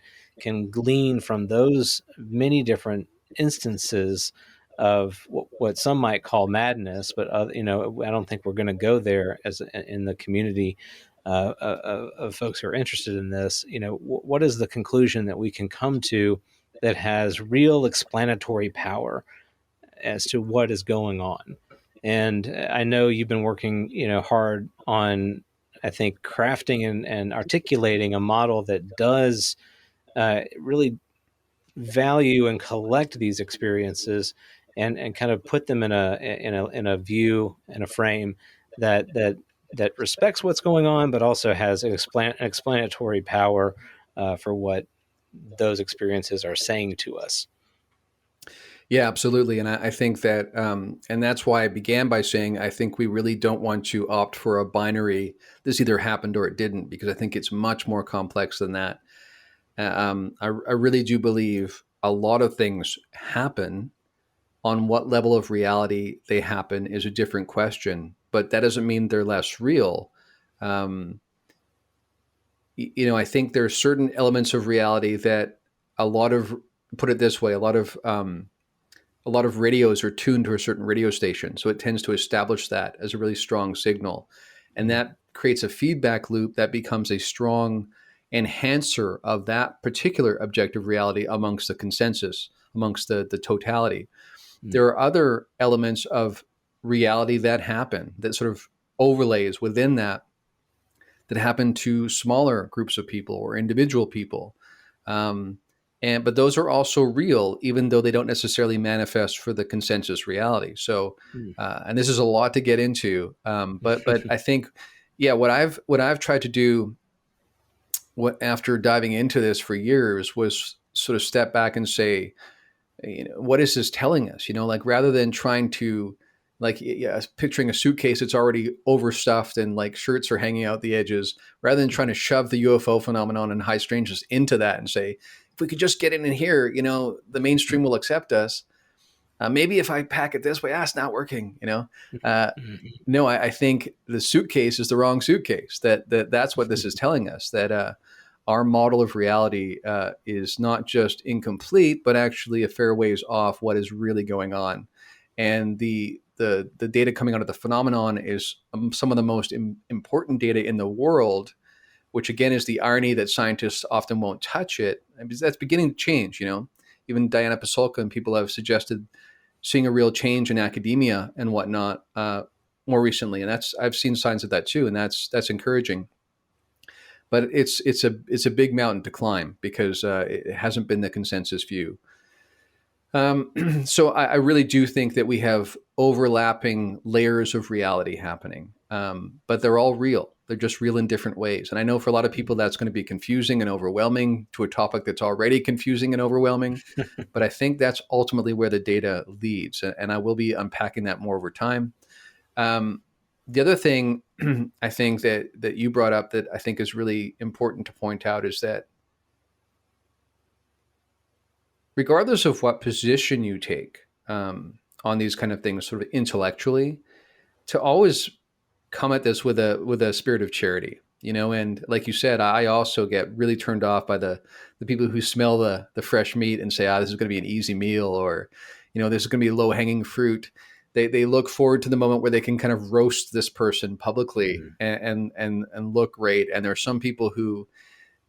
glean from those many different instances of what some might call madness, but I don't think we're going to go there as in the community of folks who are interested in this. What is the conclusion that we can come to that has real explanatory power as to what is going on? And I know you've been working, hard on, I think, crafting and articulating a model that does really value and collect these experiences, and kind of put them in a view, in a frame that respects what's going on, but also has an explanatory power for what those experiences are saying to us. Yeah, absolutely. And I think that, and that's why I began by saying, I think we really don't want to opt for a binary, this either happened or it didn't, because I think it's much more complex than that. I really do believe a lot of things happen. On what level of reality they happen is a different question, but that doesn't mean they're less real. Um, I think there are certain elements of reality that a lot of, put it this way, a lot of radios are tuned to a certain radio station. So it tends to establish that as a really strong signal. And that creates a feedback loop that becomes a strong enhancer of that particular objective reality amongst the consensus, amongst the totality. There are other elements of reality that happen, that sort of overlays within that happen to smaller groups of people or individual people. But those are also real, even though they don't necessarily manifest for the consensus reality. So, and this is a lot to get into. But I think, yeah, what I've tried to do, after diving into this for years, was sort of step back and say, what is this telling us? Like, rather than trying to, like, picturing a suitcase that's already overstuffed and like shirts are hanging out the edges, rather than trying to shove the UFO phenomenon and high strangeness into that and say, if we could just get in here, the mainstream will accept us. Maybe if I pack it this way, it's not working. No, I think the suitcase is the wrong suitcase. That's what this is telling us. That our model of reality is not just incomplete, but actually a fair ways off what is really going on. And the data coming out of the phenomenon is some of the most important data in the world, which again is the irony that scientists often won't touch it. Because that's beginning to change. Even Diana Pasulka and people have suggested seeing a real change in academia and whatnot more recently, and I've seen signs of that too, and that's encouraging. But it's a big mountain to climb, because it hasn't been the consensus view. So I really do think that we have overlapping layers of reality happening, but they're all real. They're just real in different ways. And I know for a lot of people that's going to be confusing and overwhelming to a topic that's already confusing and overwhelming. But I think that's ultimately where the data leads. And I will be unpacking that more over time. The other thing I think that you brought up that I think is really important to point out is that regardless of what position you take on these kind of things, sort of intellectually, to always come at this with a spirit of charity, and like you said, I also get really turned off by the people who smell the fresh meat and say, this is going to be an easy meal, or this is going to be low hanging fruit. They look forward to the moment where they can kind of roast this person publicly and look great. And there are some people who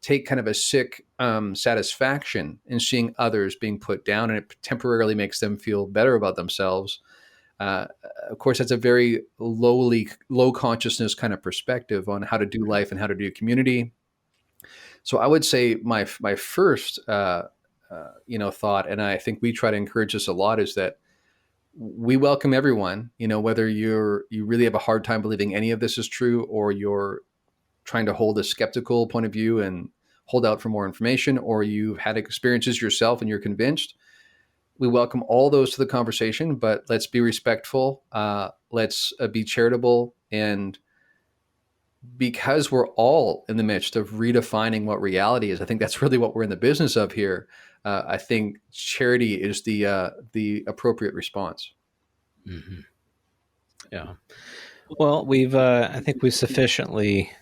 take kind of a sick satisfaction in seeing others being put down, and it temporarily makes them feel better about themselves. Of course, that's a very low consciousness kind of perspective on how to do life and how to do community. So I would say my first thought, and I think we try to encourage this a lot, is that we welcome everyone. Whether you really have a hard time believing any of this is true, or you're trying to hold a skeptical point of view and hold out for more information, or you've had experiences yourself and you're convinced. We welcome all those to the conversation, but let's be respectful. Let's be charitable. And because we're all in the midst of redefining what reality is, I think that's really what we're in the business of here. I think charity is the appropriate response. Mm-hmm. Yeah. Well, I think we've sufficiently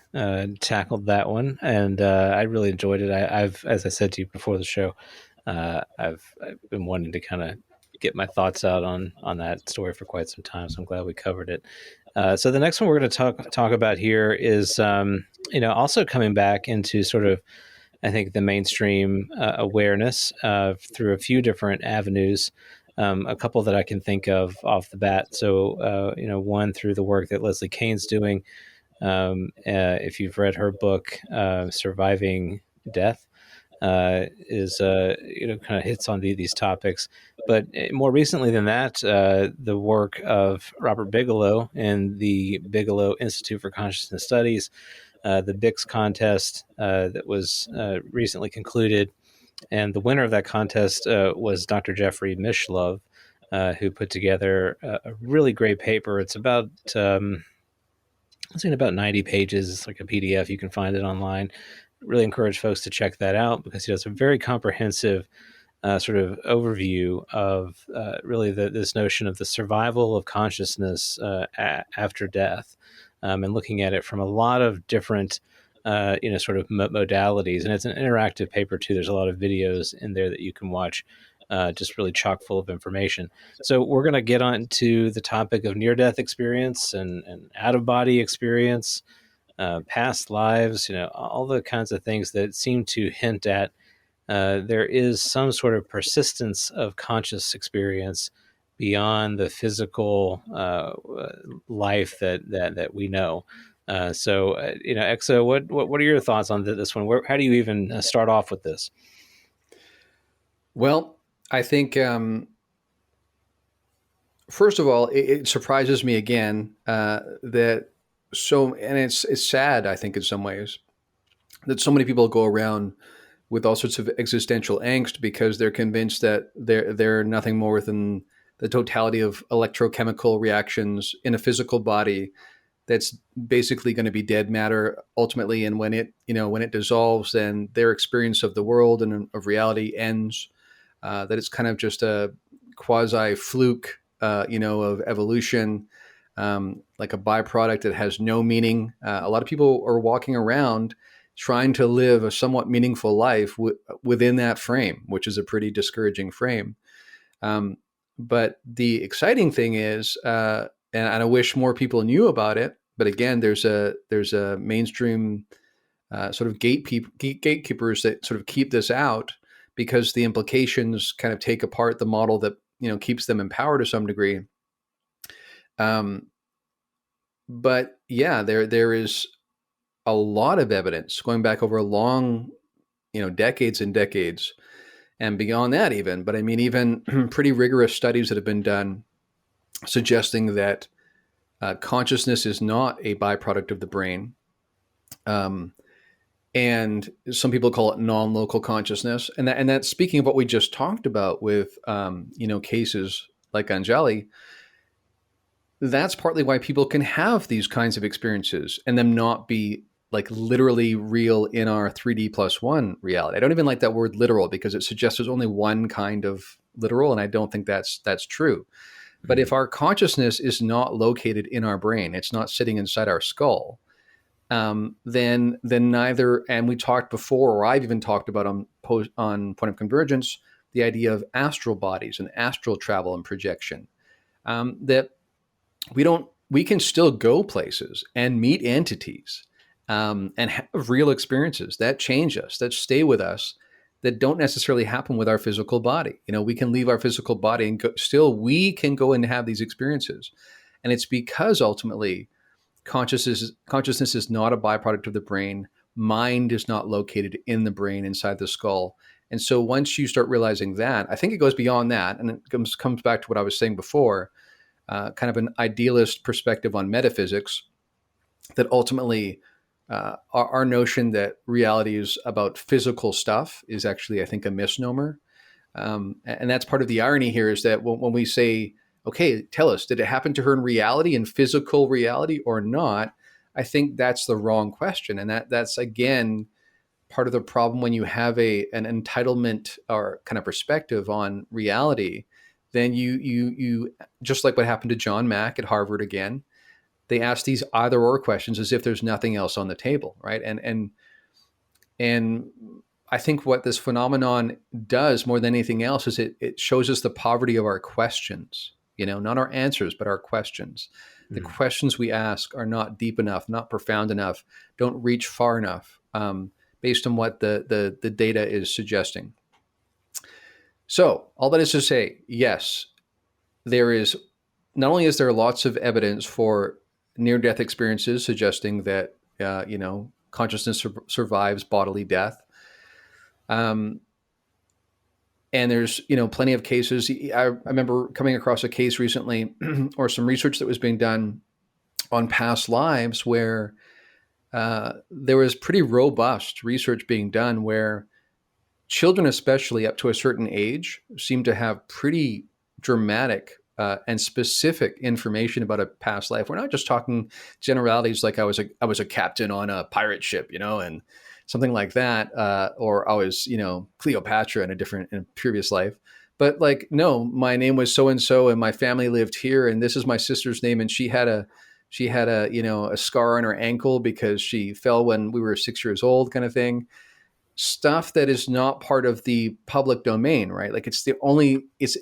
tackled that one, and I really enjoyed it. I've, as I said to you before the show, I've been wanting to kind of get my thoughts out on that story for quite some time, so I'm glad we covered it. So the next one we're going to talk about here is, also coming back into sort of, I think, the mainstream awareness through a few different avenues. A couple that I can think of off the bat. So, one through the work that Leslie Kane's doing. If you've read her book, Surviving Death, is kind of hits on these topics. But more recently than that, the work of Robert Bigelow and the Bigelow Institute for Consciousness Studies, the BICS contest that was recently concluded. And the winner of that contest was Dr. Jeffrey Mishlove, who put together a really great paper. It's about, about 90 pages. It's like a PDF. You can find it online. Really encourage folks to check that out because he does a very comprehensive sort of overview of really this notion of the survival of consciousness after death, and looking at it from a lot of different sort of modalities. And it's an interactive paper too. There's a lot of videos in there that you can watch, just really chock full of information. So we're going to get on to the topic of near-death experience and out-of-body experience, past lives, all the kinds of things that seem to hint at there is some sort of persistence of conscious experience beyond the physical life that we know. Exo, what are your thoughts on this one? How do you even start off with this? Well, I think first of all, it surprises me again that and it's sad, I think, in some ways, that so many people go around with all sorts of existential angst because they're convinced that they're nothing more than the totality of electrochemical reactions in a physical body that's basically going to be dead matter ultimately. And when it dissolves, then their experience of the world and of reality ends. That it's kind of just a quasi fluke, of evolution, like a byproduct that has no meaning. A lot of people are walking around trying to live a somewhat meaningful life within that frame, which is a pretty discouraging frame. But the exciting thing is, and I wish more people knew about it, but again, there's a mainstream sort of gatekeepers that sort of keep this out because the implications kind of take apart the model that keeps them in power to some degree. But yeah, there is a lot of evidence going back over a long, decades and decades, and beyond that even. But I mean, even pretty rigorous studies that have been done suggesting that consciousness is not a byproduct of the brain. Um, and some people call it non-local consciousness. And that's speaking of what we just talked about with, cases like Anjali. That's partly why people can have these kinds of experiences and them not be like literally real in our 3D plus one reality. I don't even like that word literal because it suggests there's only one kind of literal, and I don't think that's true. But if our consciousness is not located in our brain, it's not sitting inside our skull, then neither. And we talked before, or I've even talked about on Point of Convergence, the idea of astral bodies and astral travel and projection. That we can still go places and meet entities, and have real experiences that change us, that stay with us, that don't necessarily happen with our physical body. We can leave our physical body and still we can go and have these experiences. And it's because ultimately consciousness is not a byproduct of the brain. Mind is not located in the brain inside the skull. And so once you start realizing that, I think it goes beyond that. And it comes back to what I was saying before, kind of an idealist perspective on metaphysics, that ultimately our notion that reality is about physical stuff is actually, I think, a misnomer. And that's part of the irony here, is that when we say, okay, tell us, did it happen to her in reality, in physical reality or not? I think that's the wrong question. And that's, again, part of the problem when you have an entitlement or kind of perspective on reality. Then you just like what happened to John Mack at Harvard again, they ask these either or questions as if there's nothing else on the table, right? And I think what this phenomenon does more than anything else is it shows us the poverty of our questions, not our answers, but our questions. The questions we ask are not deep enough, not profound enough, don't reach far enough, based on what the data is suggesting. So all that is to say, yes, not only is there lots of evidence for near-death experiences suggesting that consciousness survives bodily death, and there's plenty of cases. I remember coming across a case recently, or some research that was being done on past lives, where there was pretty robust research being done where children, especially up to a certain age, seem to have pretty dramatic and specific information about a past life. We're not just talking generalities like I was a captain on a pirate ship, and something like that, or I was Cleopatra in a previous life. But like, no, my name was so and so, and my family lived here, and this is my sister's name, and she had a a scar on her ankle because she fell when we were 6 years old, kind of thing. Stuff that is not part of the public domain, right? Like it's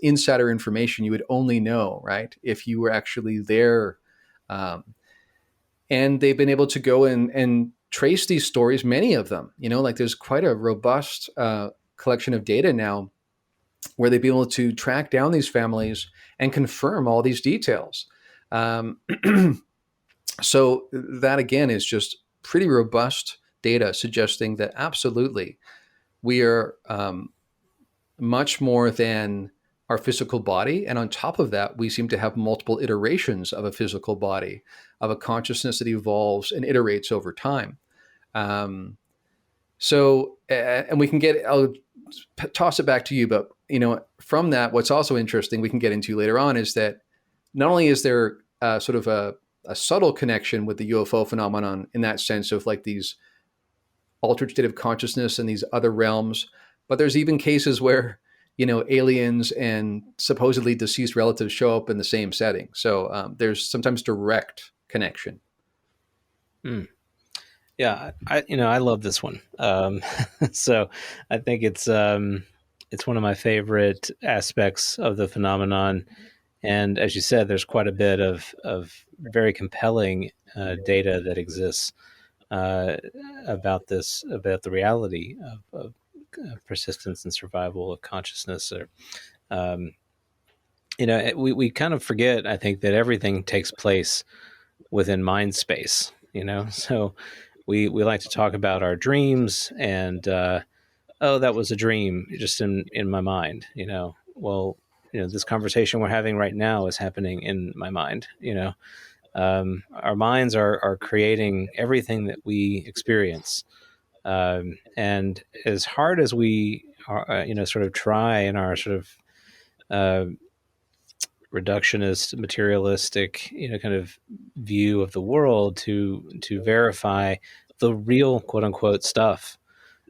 insider information you would only know, right, if you were actually there. And they've been able to go and trace these stories, many of them, like there's quite a robust collection of data now where they've been able to track down these families and confirm all these details. So that, again, is just pretty robust data suggesting that absolutely we are much more than our physical body. And on top of that, we seem to have multiple iterations of a physical body, of a consciousness that evolves and iterates over time. And we can I'll toss it back to you, but from that, what's also interesting we can get into later on is that not only is there sort of a subtle connection with the UFO phenomenon in that sense of like these altered state of consciousness and these other realms, but there's even cases where aliens and supposedly deceased relatives show up in the same setting. So there's sometimes direct connection. Yeah, I love this one. So I think it's one of my favorite aspects of the phenomenon. And as you said, there's quite a bit of very compelling data that exists about the reality of persistence and survival of consciousness. We kind of forget, I think, that everything takes place within mind space. So we like to talk about our dreams and oh, that was a dream just in my mind. Well, this conversation we're having right now is happening in my mind. Our minds are creating everything that we experience. And as hard as we are, sort of try in our sort of uh, reductionist, materialistic, kind of view of the world to verify the real quote unquote stuff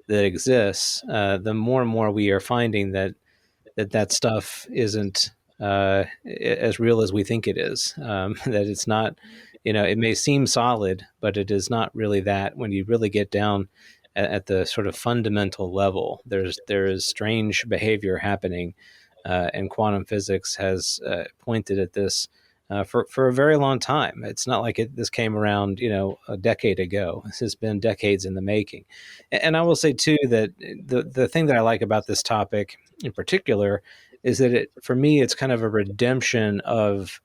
that exists, the more and more we are finding that stuff isn't as real as we think it is. That it's not, it may seem solid, but it is not really that. When you really get down at the sort of fundamental level, there is strange behavior happening, and quantum physics has pointed at this. For a very long time. It's not like this came around, a decade ago. This has been decades in the making. And I will say too that the thing that I like about this topic in particular is that for me, it's kind of a redemption of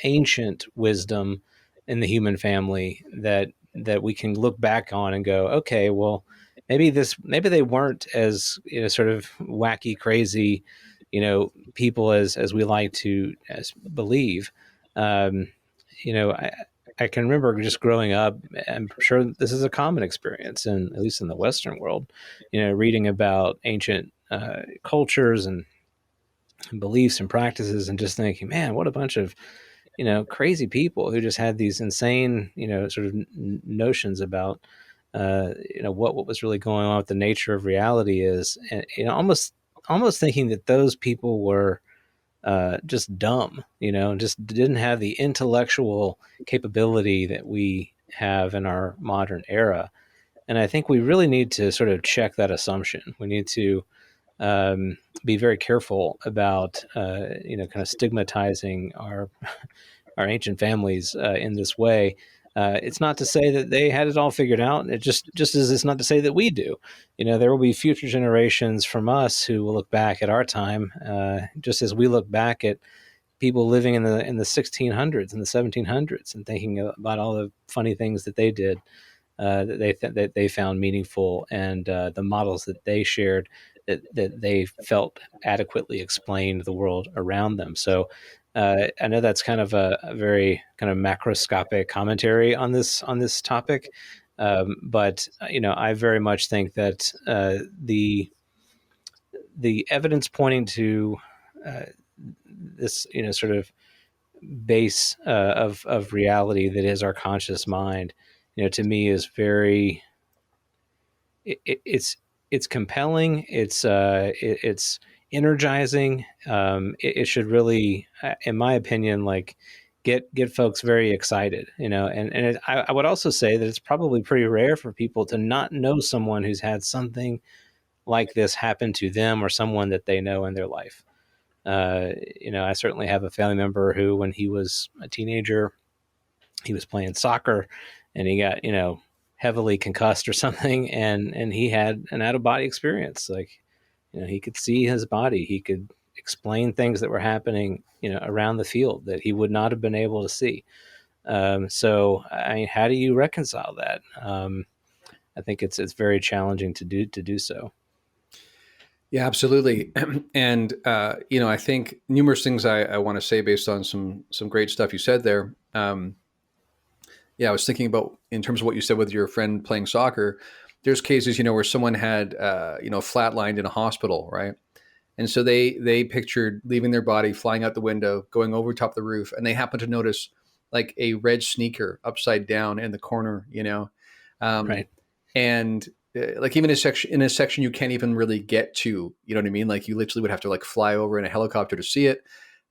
ancient wisdom in the human family that we can look back on and go, okay, well, maybe they weren't as sort of wacky, crazy, people as we like to believe. Um, I can remember just growing up. I'm sure this is a common experience, and at least in the Western world, reading about ancient cultures and beliefs and practices, and just thinking, man, what a bunch of crazy people who just had these insane sort of notions about what was really going on, what the nature of reality is, and almost thinking that those people were just dumb, just didn't have the intellectual capability that we have in our modern era. And I think we really need to sort of check that assumption. We need to be very careful about kind of stigmatizing our ancient families in this way. It's not to say that they had it all figured out. It just as it's not to say that we do. There will be future generations from us who will look back at our time, just as we look back at people living in the 1600s and the 1700s and thinking about all the funny things that they did, that they found meaningful, and the models that they shared that they felt adequately explained the world around them. So I know that's kind of a very kind of macroscopic commentary on this topic, but I very much think that the evidence pointing to this sort of base of reality that is our conscious mind, to me is very it's compelling. It's energizing. It should really, in my opinion, like get folks very excited. I would also say that it's probably pretty rare for people to not know someone who's had something like this happen to them or someone that they know in their life. I certainly have a family member who, when he was a teenager, he was playing soccer and he got, heavily concussed or something. And he had an out of body experience. Like, he could see his body. He could explain things that were happening, around the field that he would not have been able to see. So, I mean, how do you reconcile that? I think it's very challenging to do so. Yeah, absolutely. And I think numerous things I want to say based on some great stuff you said there. Yeah, I was thinking about, in terms of what you said with your friend playing soccer, there's cases, where someone had, flatlined in a hospital, right? And so they pictured leaving their body, flying out the window, going over top the roof, and they happened to notice like a red sneaker upside down in the corner, Right. and like even in a section you can't even really get to, you know what I mean? Like you literally would have to like fly over in a helicopter to see it.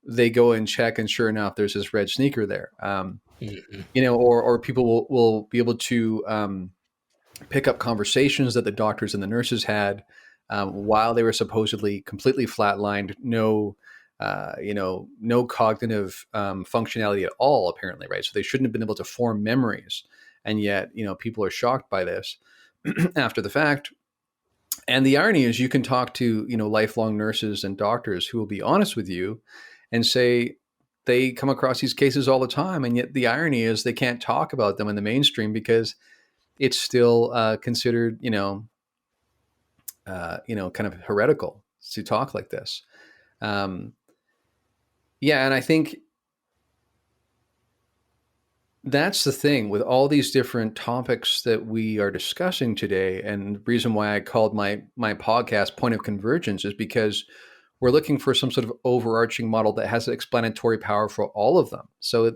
They go and check, and sure enough, there's this red sneaker there. Mm-hmm. Or people will be able to pick up conversations that the doctors and the nurses had while they were supposedly completely flatlined, no cognitive functionality at all, apparently, right? So they shouldn't have been able to form memories, and yet, people are shocked by this after the fact. And the irony is, you can talk to lifelong nurses and doctors who will be honest with you and say they come across these cases all the time, and yet the irony is they can't talk about them in the mainstream because it's still considered, kind of heretical to talk like this. Um, yeah, and I think that's the thing with all these different topics that we are discussing today. And the reason why I called my podcast Point of Convergence is because we're looking for some sort of overarching model that has explanatory power for all of them. So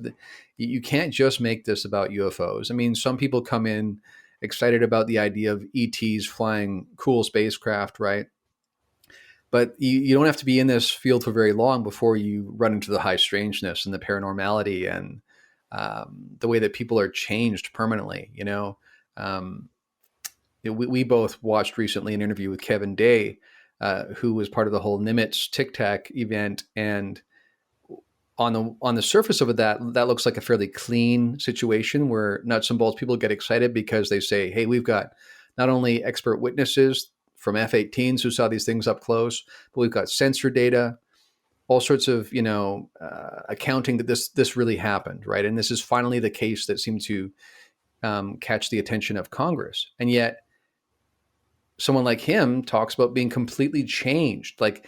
you can't just make this about UFOs. I mean, some people come in excited about the idea of ETs flying cool spacecraft, right? But you don't have to be in this field for very long before you run into the high strangeness and the paranormality and the way that people are changed permanently. Um, we both watched recently an interview with Kevin Day, who was part of the whole Nimitz Tic Tac event, and on the surface of it, that looks like a fairly clean situation where nuts and bolts people get excited because they say, "Hey, we've got not only expert witnesses from F-18s who saw these things up close, but we've got sensor data, all sorts of accounting that this really happened, right? And this is finally the case that seemed to catch the attention of Congress." And yet, someone like him talks about being completely changed. Like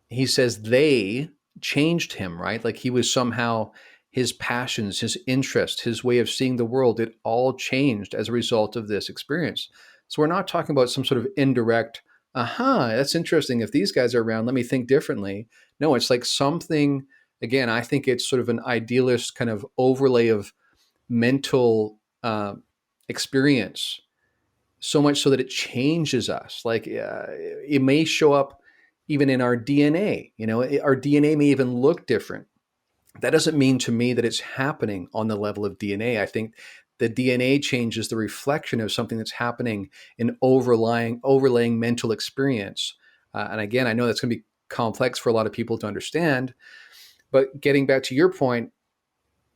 he says, they changed him, right? Like he was somehow his passions, his interest, his way of seeing the world, it all changed as a result of this experience. So we're not talking about some sort of indirect, that's interesting. If these guys are around, let me think differently. No, it's like something, again, I think it's sort of an idealist kind of overlay of mental experience, so much so that it changes us. Like it may show up even in our DNA. Our DNA may even look different. That doesn't mean to me that it's happening on the level of DNA. I think the DNA change is the reflection of something that's happening in overlaying mental experience. And again, I know that's going to be complex for a lot of people to understand. But getting back to your point,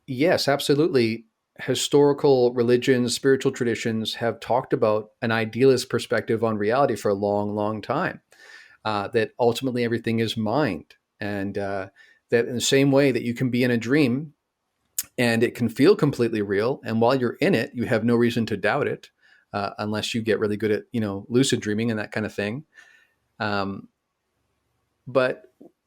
yes, absolutely. Historical religions, spiritual traditions have talked about an idealist perspective on reality for a long, long time. That ultimately everything is mind. And that in the same way that you can be in a dream and it can feel completely real, and while you're in it, you have no reason to doubt it, unless you get really good at lucid dreaming and that kind of thing. But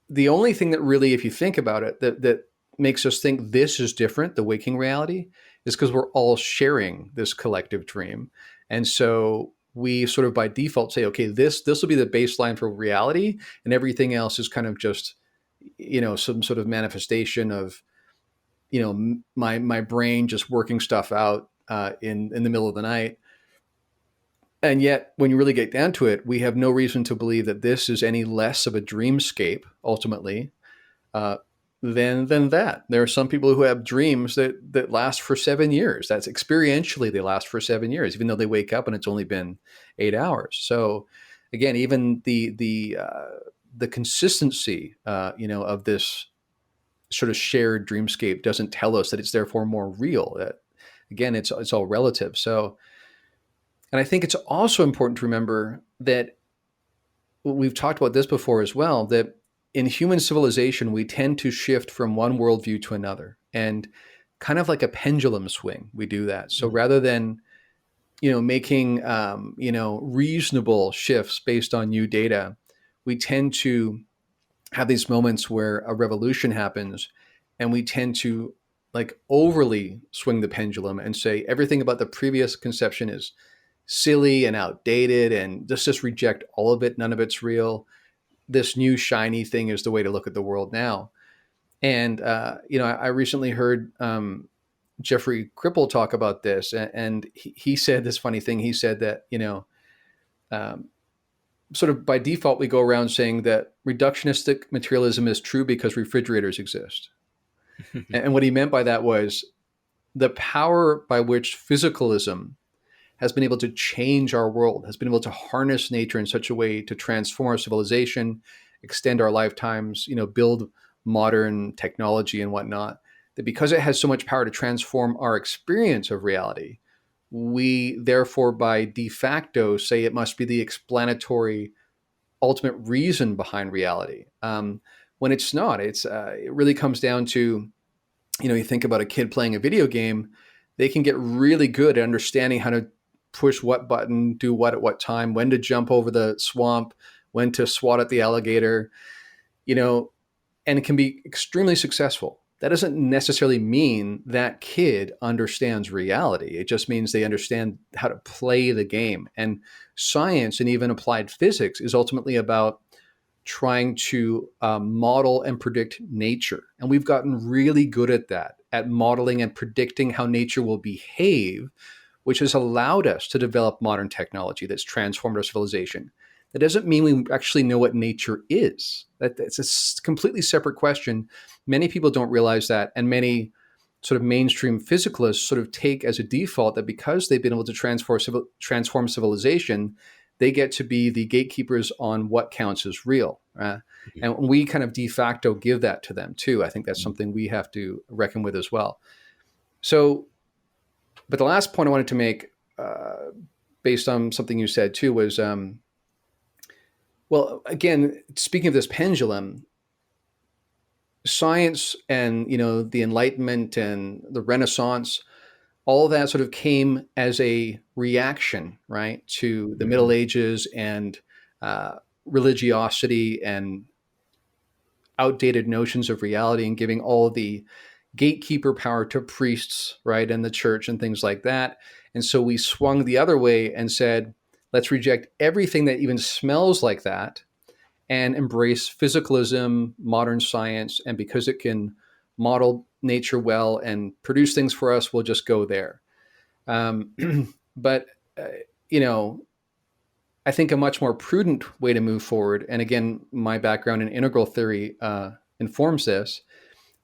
the only thing that really, if you think about it, that makes us think this is different, the waking reality, is because we're all sharing this collective dream. And so we sort of by default say, okay, this will be the baseline for reality, and everything else is kind of just, some sort of manifestation of, my brain just working stuff out in the middle of the night. And yet, when you really get down to it, we have no reason to believe that this is any less of a dreamscape, ultimately, than that. There are some people who have dreams that last for 7 years. That's experientially, they last for 7 years, even though they wake up and it's only been 8 hours. So, again, even the consistency, of this sort of shared dreamscape doesn't tell us that it's therefore more real. Again, it's all relative. So. And I think it's also important to remember that we've talked about this before as well, that in human civilization, we tend to shift from one worldview to another. And kind of like a pendulum swing, we do that. So rather than, making, reasonable shifts based on new data, we tend to have these moments where a revolution happens and we tend to like overly swing the pendulum and say everything about the previous conception is silly and outdated, and just reject all of it. None of it's real. This new shiny thing is the way to look at the world now. And I recently heard Jeffrey Kripal talk about this, and he said this funny thing. He said that sort of by default we go around saying that reductionistic materialism is true because refrigerators exist. And what he meant by that was the power by which physicalism has been able to change our world, has been able to harness nature in such a way to transform our civilization, extend our lifetimes, build modern technology and whatnot, that because it has so much power to transform our experience of reality, we therefore by de facto say it must be the explanatory ultimate reason behind reality. When it's not. It really comes down to, you think about a kid playing a video game, they can get really good at understanding how to push what button, do what at what time, when to jump over the swamp, when to swat at the alligator. you know, and it can be extremely successful. That doesn't necessarily mean that kid understands reality. It just means they understand how to play the game. And science and even applied physics is ultimately about trying to model and predict nature. And we've gotten really good at that, at modeling and predicting how nature will behave, which has allowed us to develop modern technology that's transformed our civilization. That doesn't mean we actually know what nature is. That's a completely separate question. Many people don't realize that, and many sort of mainstream physicalists sort of take as a default that because they've been able to transform civilization, they get to be the gatekeepers on what counts as real. And we kind of de facto give that to them too. I think that's something we have to reckon with as well. So, but the last point I wanted to make, based on something you said too, was, well, again, speaking of this pendulum, science and, you know, the Enlightenment and the Renaissance, all of that sort of came as a reaction, right, to the Middle Ages and religiosity and outdated notions of reality, and giving all the gatekeeper power to priests, right, and the church and things like that. And so we swung the other way and said, let's reject everything that even smells like that and embrace physicalism, modern science. And because it can model nature well and produce things for us, we'll just go there. But, you know, I think a much more prudent way to move forward, and again, my background in integral theory informs this,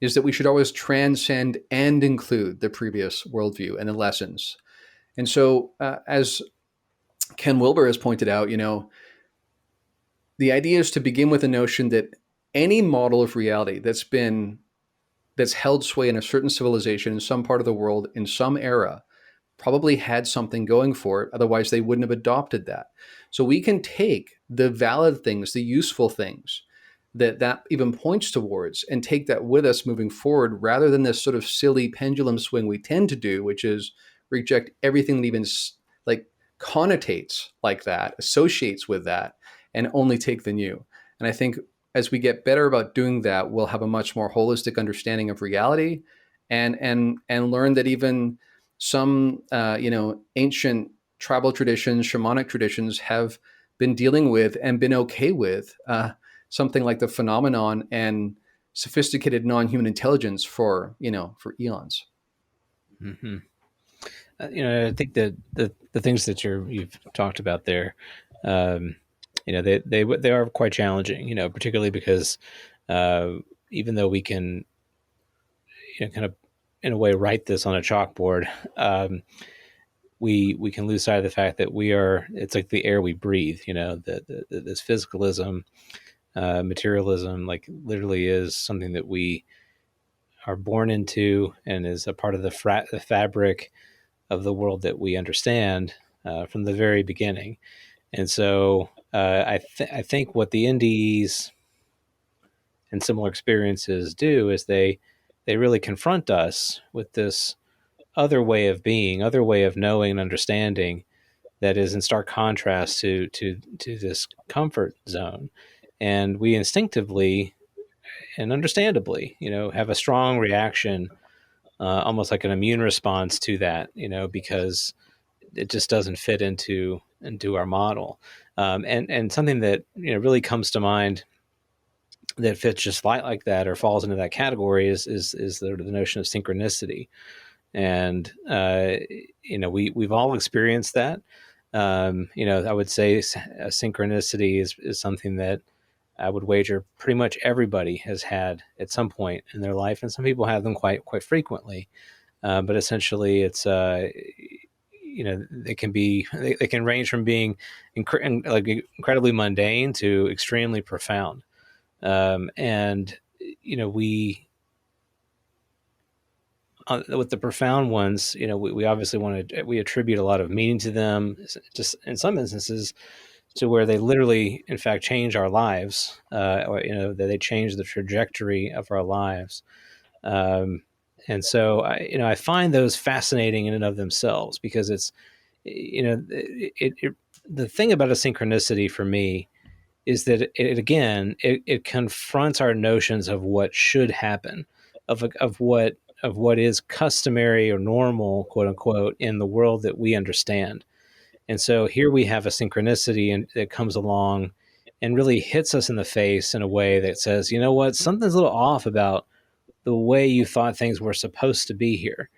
is that we should always transcend and include the previous worldview and the lessons. And so, as Ken Wilber has pointed out, you know, the idea is to begin with the notion that any model of reality that's held sway in a certain civilization in some part of the world in some era probably had something going for it. Otherwise, they wouldn't have adopted that. So we can take the valid things, the useful things that even points towards, and take that with us moving forward, rather than this sort of silly pendulum swing we tend to do, which is reject everything that even like connotates like that, associates with that, and only take the new. And I think as we get better about doing that, we'll have a much more holistic understanding of reality, and learn that even some ancient tribal traditions, shamanic traditions have been dealing with and been okay with something like the phenomenon and sophisticated non-human intelligence for eons. Mm-hmm. I think that the things that you've talked about there, they are quite challenging. Particularly because even though we can, kind of in a way write this on a chalkboard, we can lose sight of the fact that it's like the air we breathe. This physicalism, materialism, like literally is something that we are born into and is a part of the fabric of the world that we understand from the very beginning. And so I think what the NDEs and similar experiences do is they really confront us with this other way of being, other way of knowing and understanding that is in stark contrast to this comfort zone. And we instinctively and understandably, have a strong reaction, almost like an immune response to that, because it just doesn't fit into our model. And something that really comes to mind that fits just like that or falls into that category is the notion of synchronicity. And we've all experienced that. I would say synchronicity is something that I would wager pretty much everybody has had at some point in their life, and some people have them quite frequently. But essentially, it's they can range from being incredibly mundane to extremely profound. And we with the profound ones, we obviously we attribute a lot of meaning to them, just in some instances to where they literally, in fact, change our lives, or that they change the trajectory of our lives. And so I find those fascinating in and of themselves, because it's the thing about a synchronicity for me is that it confronts our notions of what should happen, of what is customary or normal, quote unquote, in the world that we understand. And so here we have a synchronicity that comes along and really hits us in the face in a way that says, you know what, something's a little off about the way you thought things were supposed to be here.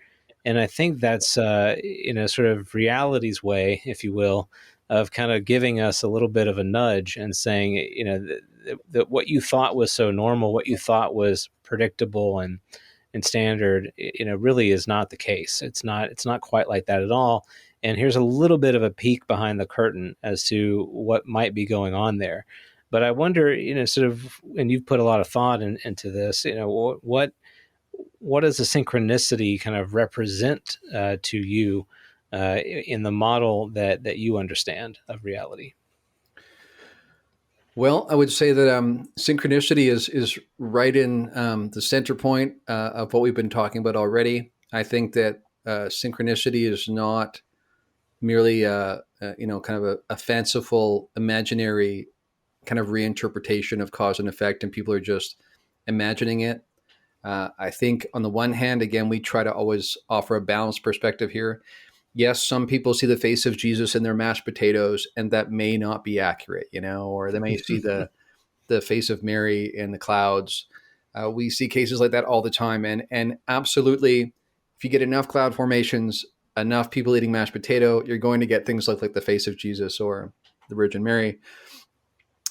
And I think that's, in a sort of reality's way, if you will, of kind of giving us a little bit of a nudge and saying, that what you thought was so normal, what you thought was predictable and standard, really is not the case. It's not quite like that at all. And here's a little bit of a peek behind the curtain as to what might be going on there. But I wonder, sort of, and you've put a lot of thought into this, what does the synchronicity kind of represent to you in the model that you understand of reality? Well, I would say that synchronicity is right in the center point of what we've been talking about already. I think that synchronicity is not merely kind of a fanciful, imaginary kind of reinterpretation of cause and effect, and people are just imagining it. I think on the one hand, again, we try to always offer a balanced perspective here. Yes, some people see the face of Jesus in their mashed potatoes, and that may not be accurate, or they may see the face of Mary in the clouds. We see cases like that all the time, and absolutely, if you get enough cloud formations, enough people eating mashed potato, you're going to get things like the face of Jesus or the Virgin Mary.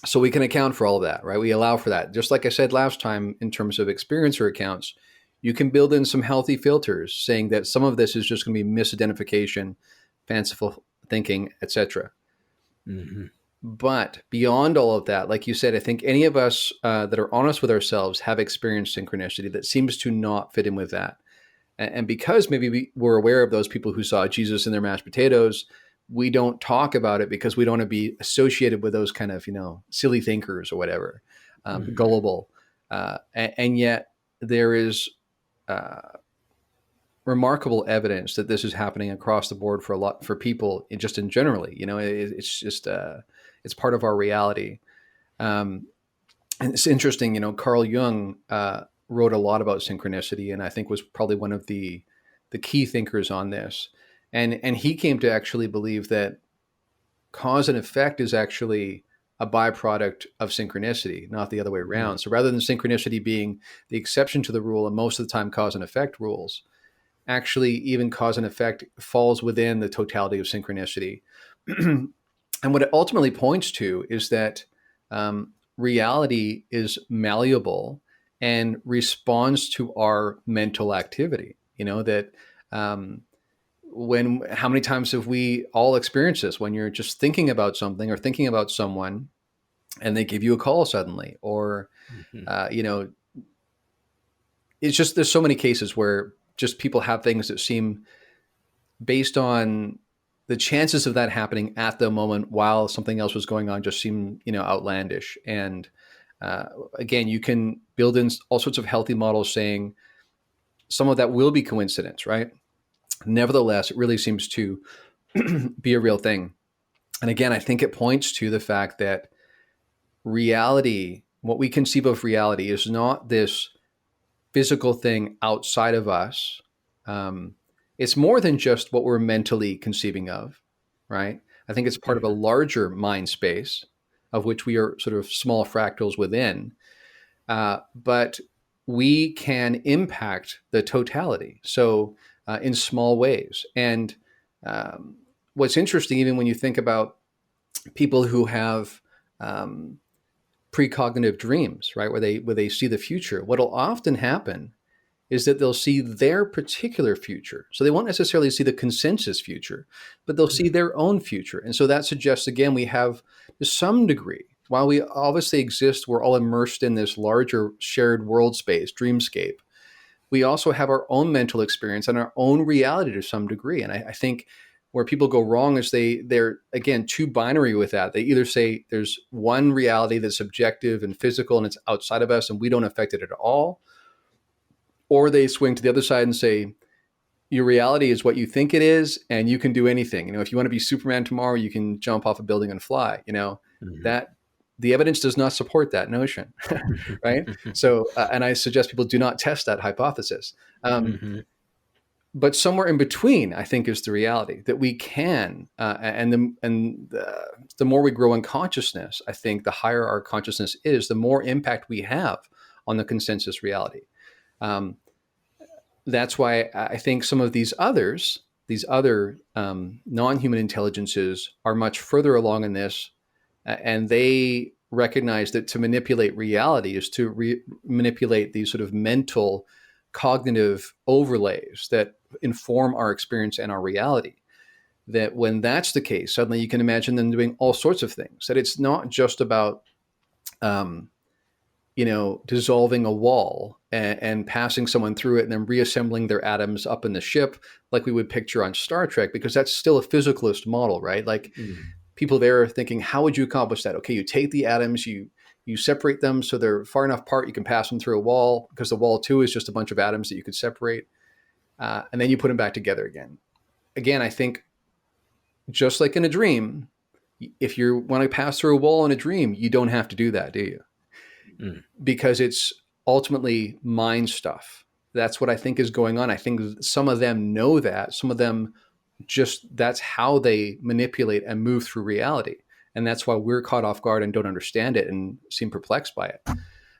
So we can account for all of that, right? We allow for that. Just like I said last time, in terms of experiencer accounts, you can build in some healthy filters saying that some of this is just going to be misidentification, fanciful thinking, etc. Mm-hmm. But beyond all of that, like you said, I think any of us that are honest with ourselves have experienced synchronicity that seems to not fit in with that. And because maybe we're aware of those people who saw Jesus in their mashed potatoes, we don't talk about it because we don't want to be associated with those kind of, silly thinkers or whatever, gullible. And yet there is remarkable evidence that this is happening across the board for people just in generally. It's just it's part of our reality. And it's interesting. Carl Jung wrote a lot about synchronicity, and I think was probably one of the key thinkers on this. And he came to actually believe that cause and effect is actually a byproduct of synchronicity, not the other way around. So rather than synchronicity being the exception to the rule, and most of the time cause and effect rules, actually even cause and effect falls within the totality of synchronicity. And what it ultimately points to is that reality is malleable and responds to our mental activity. That how many times have we all experienced this when you're just thinking about something or thinking about someone and they give you a call suddenly, or, it's just, there's so many cases where just people have things that seem, based on the chances of that happening at the moment while something else was going on, just seem, outlandish. And again, you can build in all sorts of healthy models saying some of that will be coincidence, right? Nevertheless, it really seems to be a real thing. And again, I think it points to the fact that reality, what we conceive of reality, is not this physical thing outside of us. It's more than just what we're mentally conceiving of, right? I think it's part of a larger mind space of which we are sort of small fractals within. But we can impact the totality. So in small ways. And what's interesting, even when you think about people who have precognitive dreams, right, where they see the future, what'll often happen is that they'll see their particular future. So they won't necessarily see the consensus future, but they'll see their own future. And so that suggests, again, we have, to some degree, while we obviously exist, we're all immersed in this larger shared world space, dreamscape, we also have our own mental experience and our own reality to some degree. And I think where people go wrong is they're, again, too binary with that. They either say there's one reality that's objective and physical and it's outside of us and we don't affect it at all, or they swing to the other side and say, your reality is what you think it is and you can do anything. If you want to be Superman tomorrow, you can jump off a building and fly. That the evidence does not support that notion, right? So, and I suggest people do not test that hypothesis. Mm-hmm. But somewhere in between, I think, is the reality that we can, the more we grow in consciousness, I think the higher our consciousness is, the more impact we have on the consensus reality. That's why I think some of these other non-human intelligences are much further along in this, and they recognize that to manipulate reality is to manipulate these sort of mental, cognitive overlays that inform our experience and our reality. That when that's the case, suddenly you can imagine them doing all sorts of things. That it's not just about dissolving a wall and passing someone through it and then reassembling their atoms up in the ship like we would picture on Star Trek, because that's still a physicalist model, right? Like people there are thinking, how would you accomplish that? Okay, you take the atoms, you separate them so they're far enough apart you can pass them through a wall, because the wall too is just a bunch of atoms that you could separate, and then you put them back together again. Again, I think just like in a dream, if you want to pass through a wall in a dream, you don't have to do that, do you? Because it's ultimately mind stuff. That's what I think is going on. I think some of them know that. Some of them that's how they manipulate and move through reality. And that's why we're caught off guard and don't understand it and seem perplexed by it.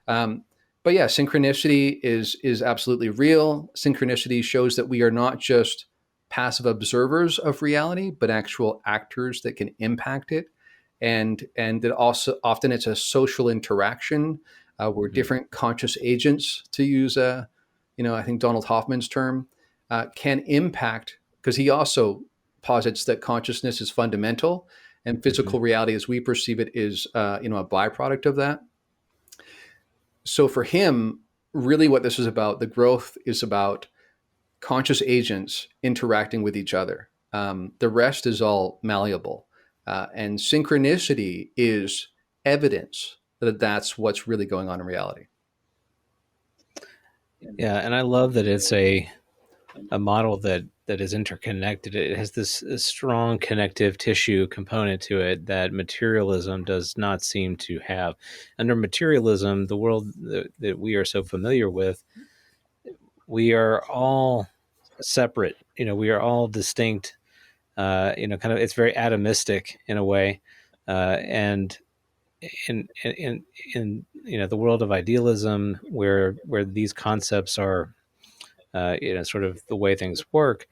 But yeah, synchronicity is absolutely real. Synchronicity shows that we are not just passive observers of reality, but actual actors that can impact it. And that also often it's a social interaction where different conscious agents, to use I think Donald Hoffman's term, can impact, because he also posits that consciousness is fundamental and physical reality as we perceive it is a byproduct of that. So for him, really what this is about, the growth is about conscious agents interacting with each other. The rest is all malleable. And synchronicity is evidence that that's what's really going on in reality. Yeah, and I love that it's a model that is interconnected. It has this strong connective tissue component to it that materialism does not seem to have. Under materialism, the world that we are so familiar with, we are all separate. We are all distinct. Kind of, it's very atomistic in a way, and in the world of idealism, where these concepts are, sort of the way things work.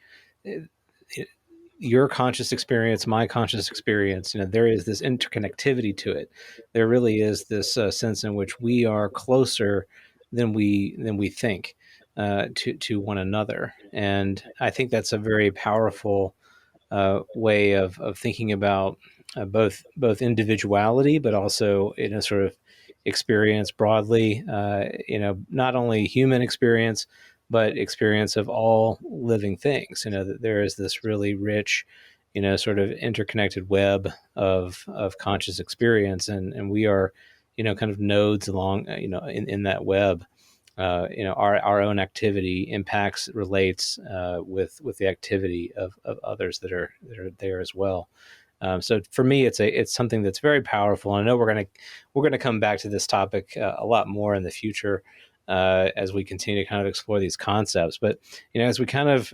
Your conscious experience, my conscious experience, there is this interconnectivity to it. There really is this sense in which we are closer than we think to one another, and I think that's a very powerful way of thinking about both individuality, but also in a sort of experience broadly. Not only human experience, but experience of all living things. That there is this really rich, sort of interconnected web of conscious experience, and we are, kind of nodes along, in that web. Our own activity impacts, relates with the activity of others that are there as well. So for me, it's something that's very powerful. And I know we're gonna come back to this topic a lot more in the future as we continue to kind of explore these concepts. But as we kind of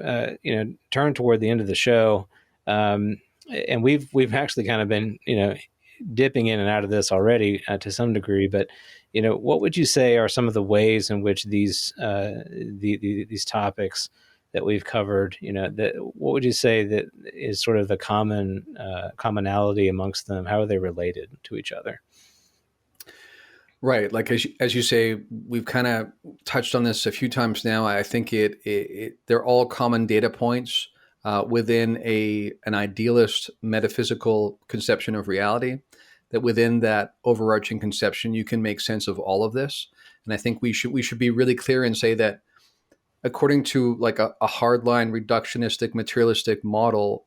turn toward the end of the show, and we've actually kind of been dipping in and out of this already to some degree, but what would you say are some of the ways in which these topics that we've covered, what would you say that is sort of the commonality amongst them? How are they related to each other? Right. Like, as you say, we've kind of touched on this a few times now. I think they're all common data points within an idealist metaphysical conception of reality, that within that overarching conception, you can make sense of all of this. And I think we should be really clear and say that according to like a hardline reductionistic materialistic model,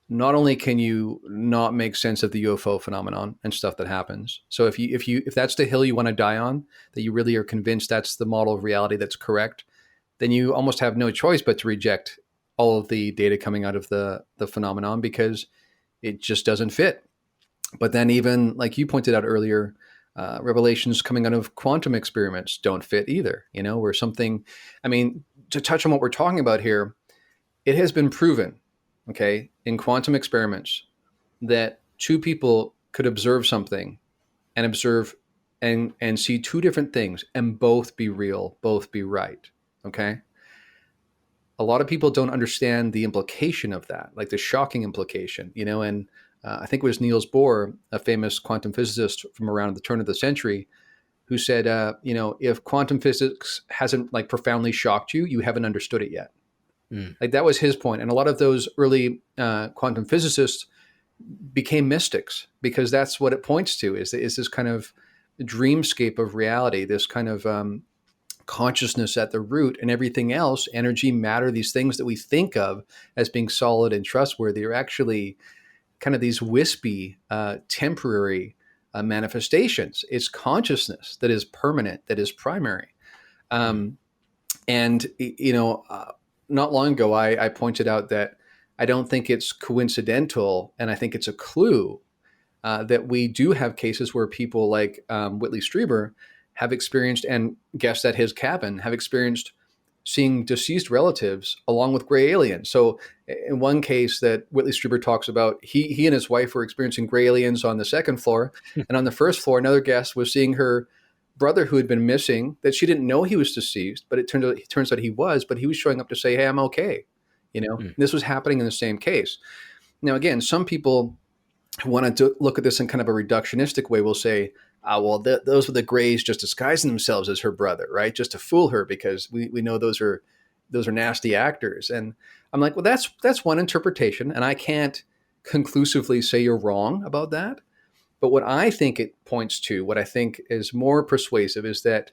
not only can you not make sense of the UFO phenomenon and stuff that happens. So if that's the hill you want to die on, that you really are convinced that's the model of reality that's correct, then you almost have no choice but to reject all of the data coming out of the phenomenon, because it just doesn't fit. But then, even like you pointed out earlier, revelations coming out of quantum experiments don't fit either. Where something, I mean, to touch on what we're talking about here, it has been proven, okay, in quantum experiments that two people could observe something and observe and see two different things and both be real, both be right. Okay. A lot of people don't understand the implication of that, like the shocking implication, and I think it was Niels Bohr, a famous quantum physicist from around the turn of the century, who said, if quantum physics hasn't like profoundly shocked you, you haven't understood it yet. Mm. Like that was his point. And a lot of those early quantum physicists became mystics because that's what it points to is this kind of dreamscape of reality, this kind of consciousness at the root, and everything else, energy, matter, these things that we think of as being solid and trustworthy are actually kind of these wispy, temporary manifestations. It's consciousness that is permanent, that is primary. And, not long ago, I pointed out that I don't think it's coincidental, and I think it's a clue that we do have cases where people like Whitley Strieber have experienced, and guests at his cabin have experienced seeing deceased relatives along with gray aliens. So in one case that Whitley Strieber talks about, he and his wife were experiencing gray aliens on the second floor. And on the first floor, another guest was seeing her brother who had been missing, that she didn't know he was deceased, but it turns out he was, but he was showing up to say, hey, I'm okay. This was happening in the same case. Now, again, some people who want to look at this in kind of a reductionistic way will say, those were the Greys just disguising themselves as her brother, right? Just to fool her, because we know those are nasty actors. And I'm like, well, that's one interpretation, and I can't conclusively say you're wrong about that. But what I think it points to, what I think is more persuasive, is that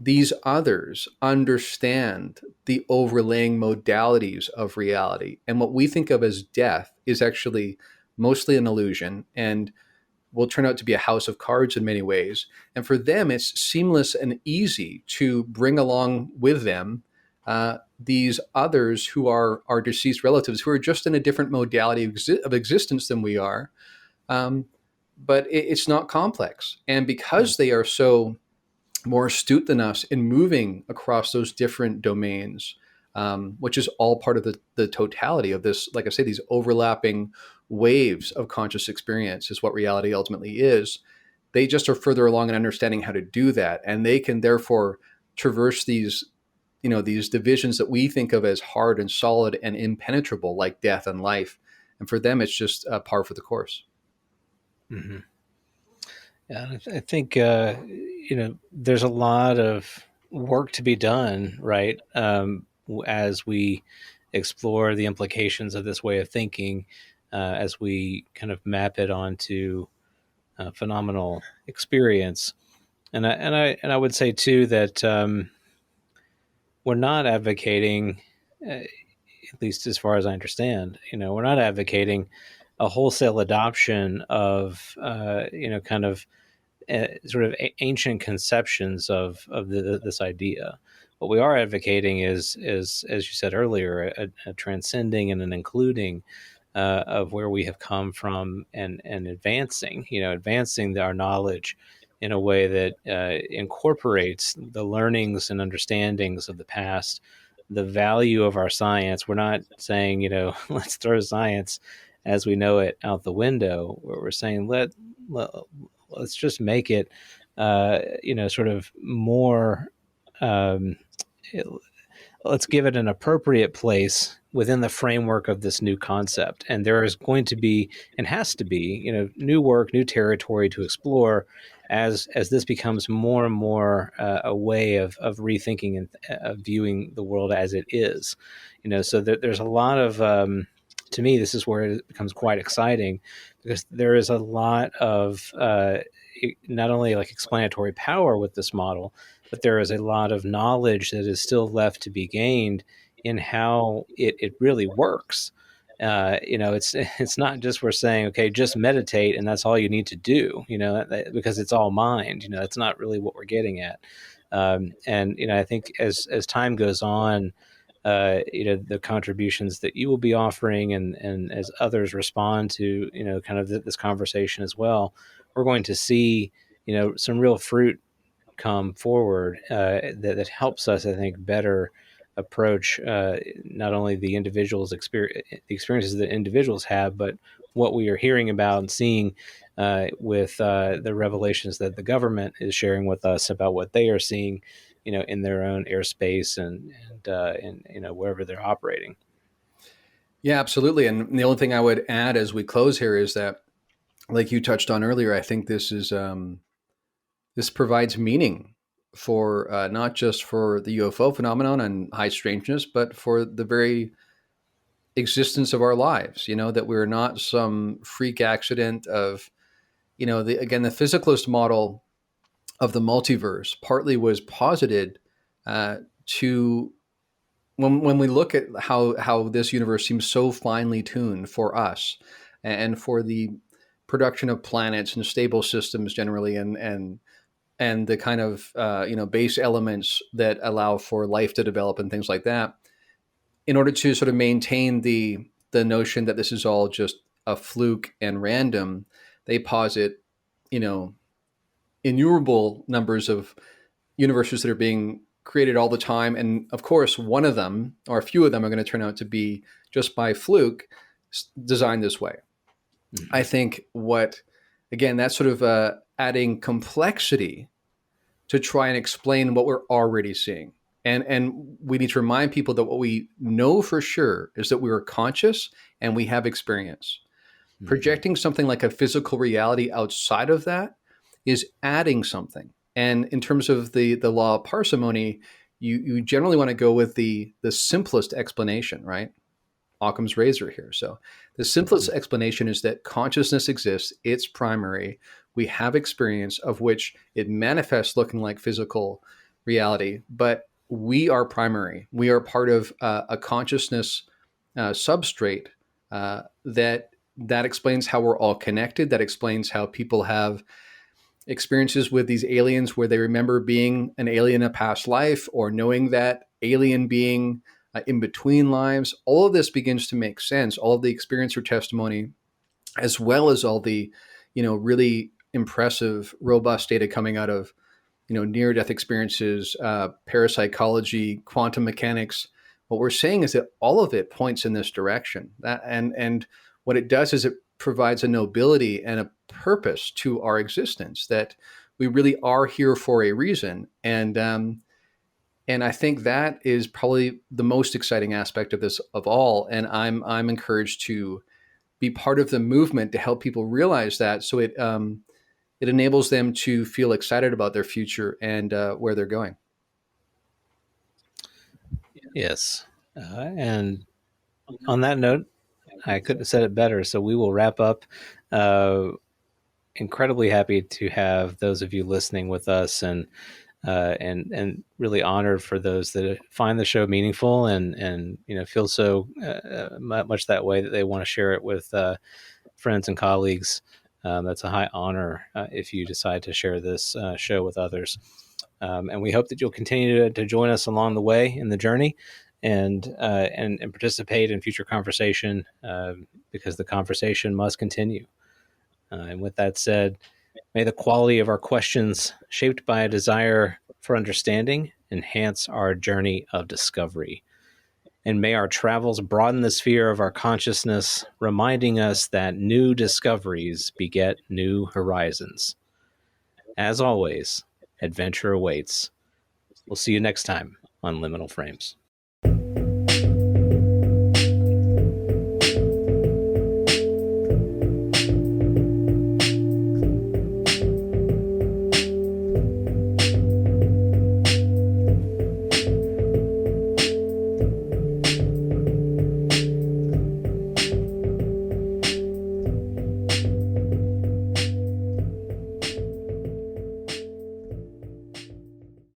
these others understand the overlaying modalities of reality. And what we think of as death is actually mostly an illusion and will turn out to be a house of cards in many ways. And for them, it's seamless and easy to bring along with them these others who are our deceased relatives, who are just in a different modality of existence than we are. But it's not complex. And because they are so more astute than us in moving across those different domains, which is all part of the totality of this, like I say, these overlapping waves of conscious experience is what reality ultimately is. They just are further along in understanding how to do that. And they can therefore traverse these divisions that we think of as hard and solid and impenetrable, like death and life. And for them, it's just par for the course. Mm-hmm. Yeah, I think there's a lot of work to be done, right? As we explore the implications of this way of thinking, as we kind of map it onto phenomenal experience, and I would say too that we're not advocating, at least as far as I understand, we're not advocating a wholesale adoption of kind of sort of ancient conceptions of this idea. What we are advocating is as you said earlier, a transcending and an including of where we have come from, and advancing our knowledge in a way that incorporates the learnings and understandings of the past, the value of our science. We're not saying, let's throw science as we know it out the window. We're saying let's just make it, sort of more. Let's give it an appropriate place within the framework of this new concept. And there is going to be, and has to be, new work, new territory to explore as this becomes more and more a way of rethinking and viewing the world as it is. So there's a lot of, to me, this is where it becomes quite exciting, because there is a lot of not only like explanatory power with this model, but there is a lot of knowledge that is still left to be gained in how it really works. It's not just we're saying, okay, just meditate and that's all you need to do, because it's all mind. That's not really what we're getting at. And I think as time goes on, the contributions that you will be offering, and as others respond to, kind of this conversation as well, we're going to see, some real fruit come forward that helps us, I think, better approach not only the experiences that individuals have, but what we are hearing about and seeing with the revelations that the government is sharing with us about what they are seeing, in their own airspace and wherever they're operating. Yeah, absolutely. And the only thing I would add as we close here is that, like you touched on earlier, I think this provides meaning for not just for the UFO phenomenon and high strangeness, but for the very existence of our lives. That we're not some freak accident of, again, the physicalist model of the multiverse partly was posited to when we look at how this universe seems so finely tuned for us and for the production of planets and stable systems generally, and the kind of base elements that allow for life to develop and things like that, in order to sort of maintain the notion that this is all just a fluke and random, they posit innumerable numbers of universes that are being created all the time. And of course, one of them or a few of them are going to turn out to be just by fluke designed this way. Mm-hmm. I think that's sort of adding complexity to try and explain what we're already seeing. And we need to remind people that what we know for sure is that we are conscious and we have experience. Mm-hmm. Projecting something like a physical reality outside of that is adding something. And in terms of the law of parsimony, you generally want to go with the simplest explanation, right? Occam's razor here. So the simplest explanation is that consciousness exists. It's primary. We have experience of which it manifests looking like physical reality, but we are primary. We are part of a consciousness substrate that explains how we're all connected. That explains how people have experiences with these aliens where they remember being an alien in a past life or knowing that alien being in between lives. All of this begins to make sense. All of the experience or testimony, as well as all the, really impressive, robust data coming out of, near-death experiences, parapsychology, quantum mechanics. What we're saying is that all of it points in this direction. And what it does is it provides a nobility and a purpose to our existence, that we really are here for a reason. And I think that is probably the most exciting aspect of this of all. And I'm encouraged to be part of the movement to help people realize that, so it enables them to feel excited about their future and where they're going. Yes. And on that note, I couldn't have said it better. So we will wrap up. Incredibly happy to have those of you listening with us, and really honored for those that find the show meaningful and feel so much that way that they want to share it with friends and colleagues. That's a high honor if you decide to share this show with others. And we hope that you'll continue to join us along the way in the journey, and participate in future conversation, because the conversation must continue. And with that said, may the quality of our questions, shaped by a desire for understanding, enhance our journey of discovery. And may our travels broaden the sphere of our consciousness, reminding us that new discoveries beget new horizons. As always, adventure awaits. We'll see you next time on Liminal Frames.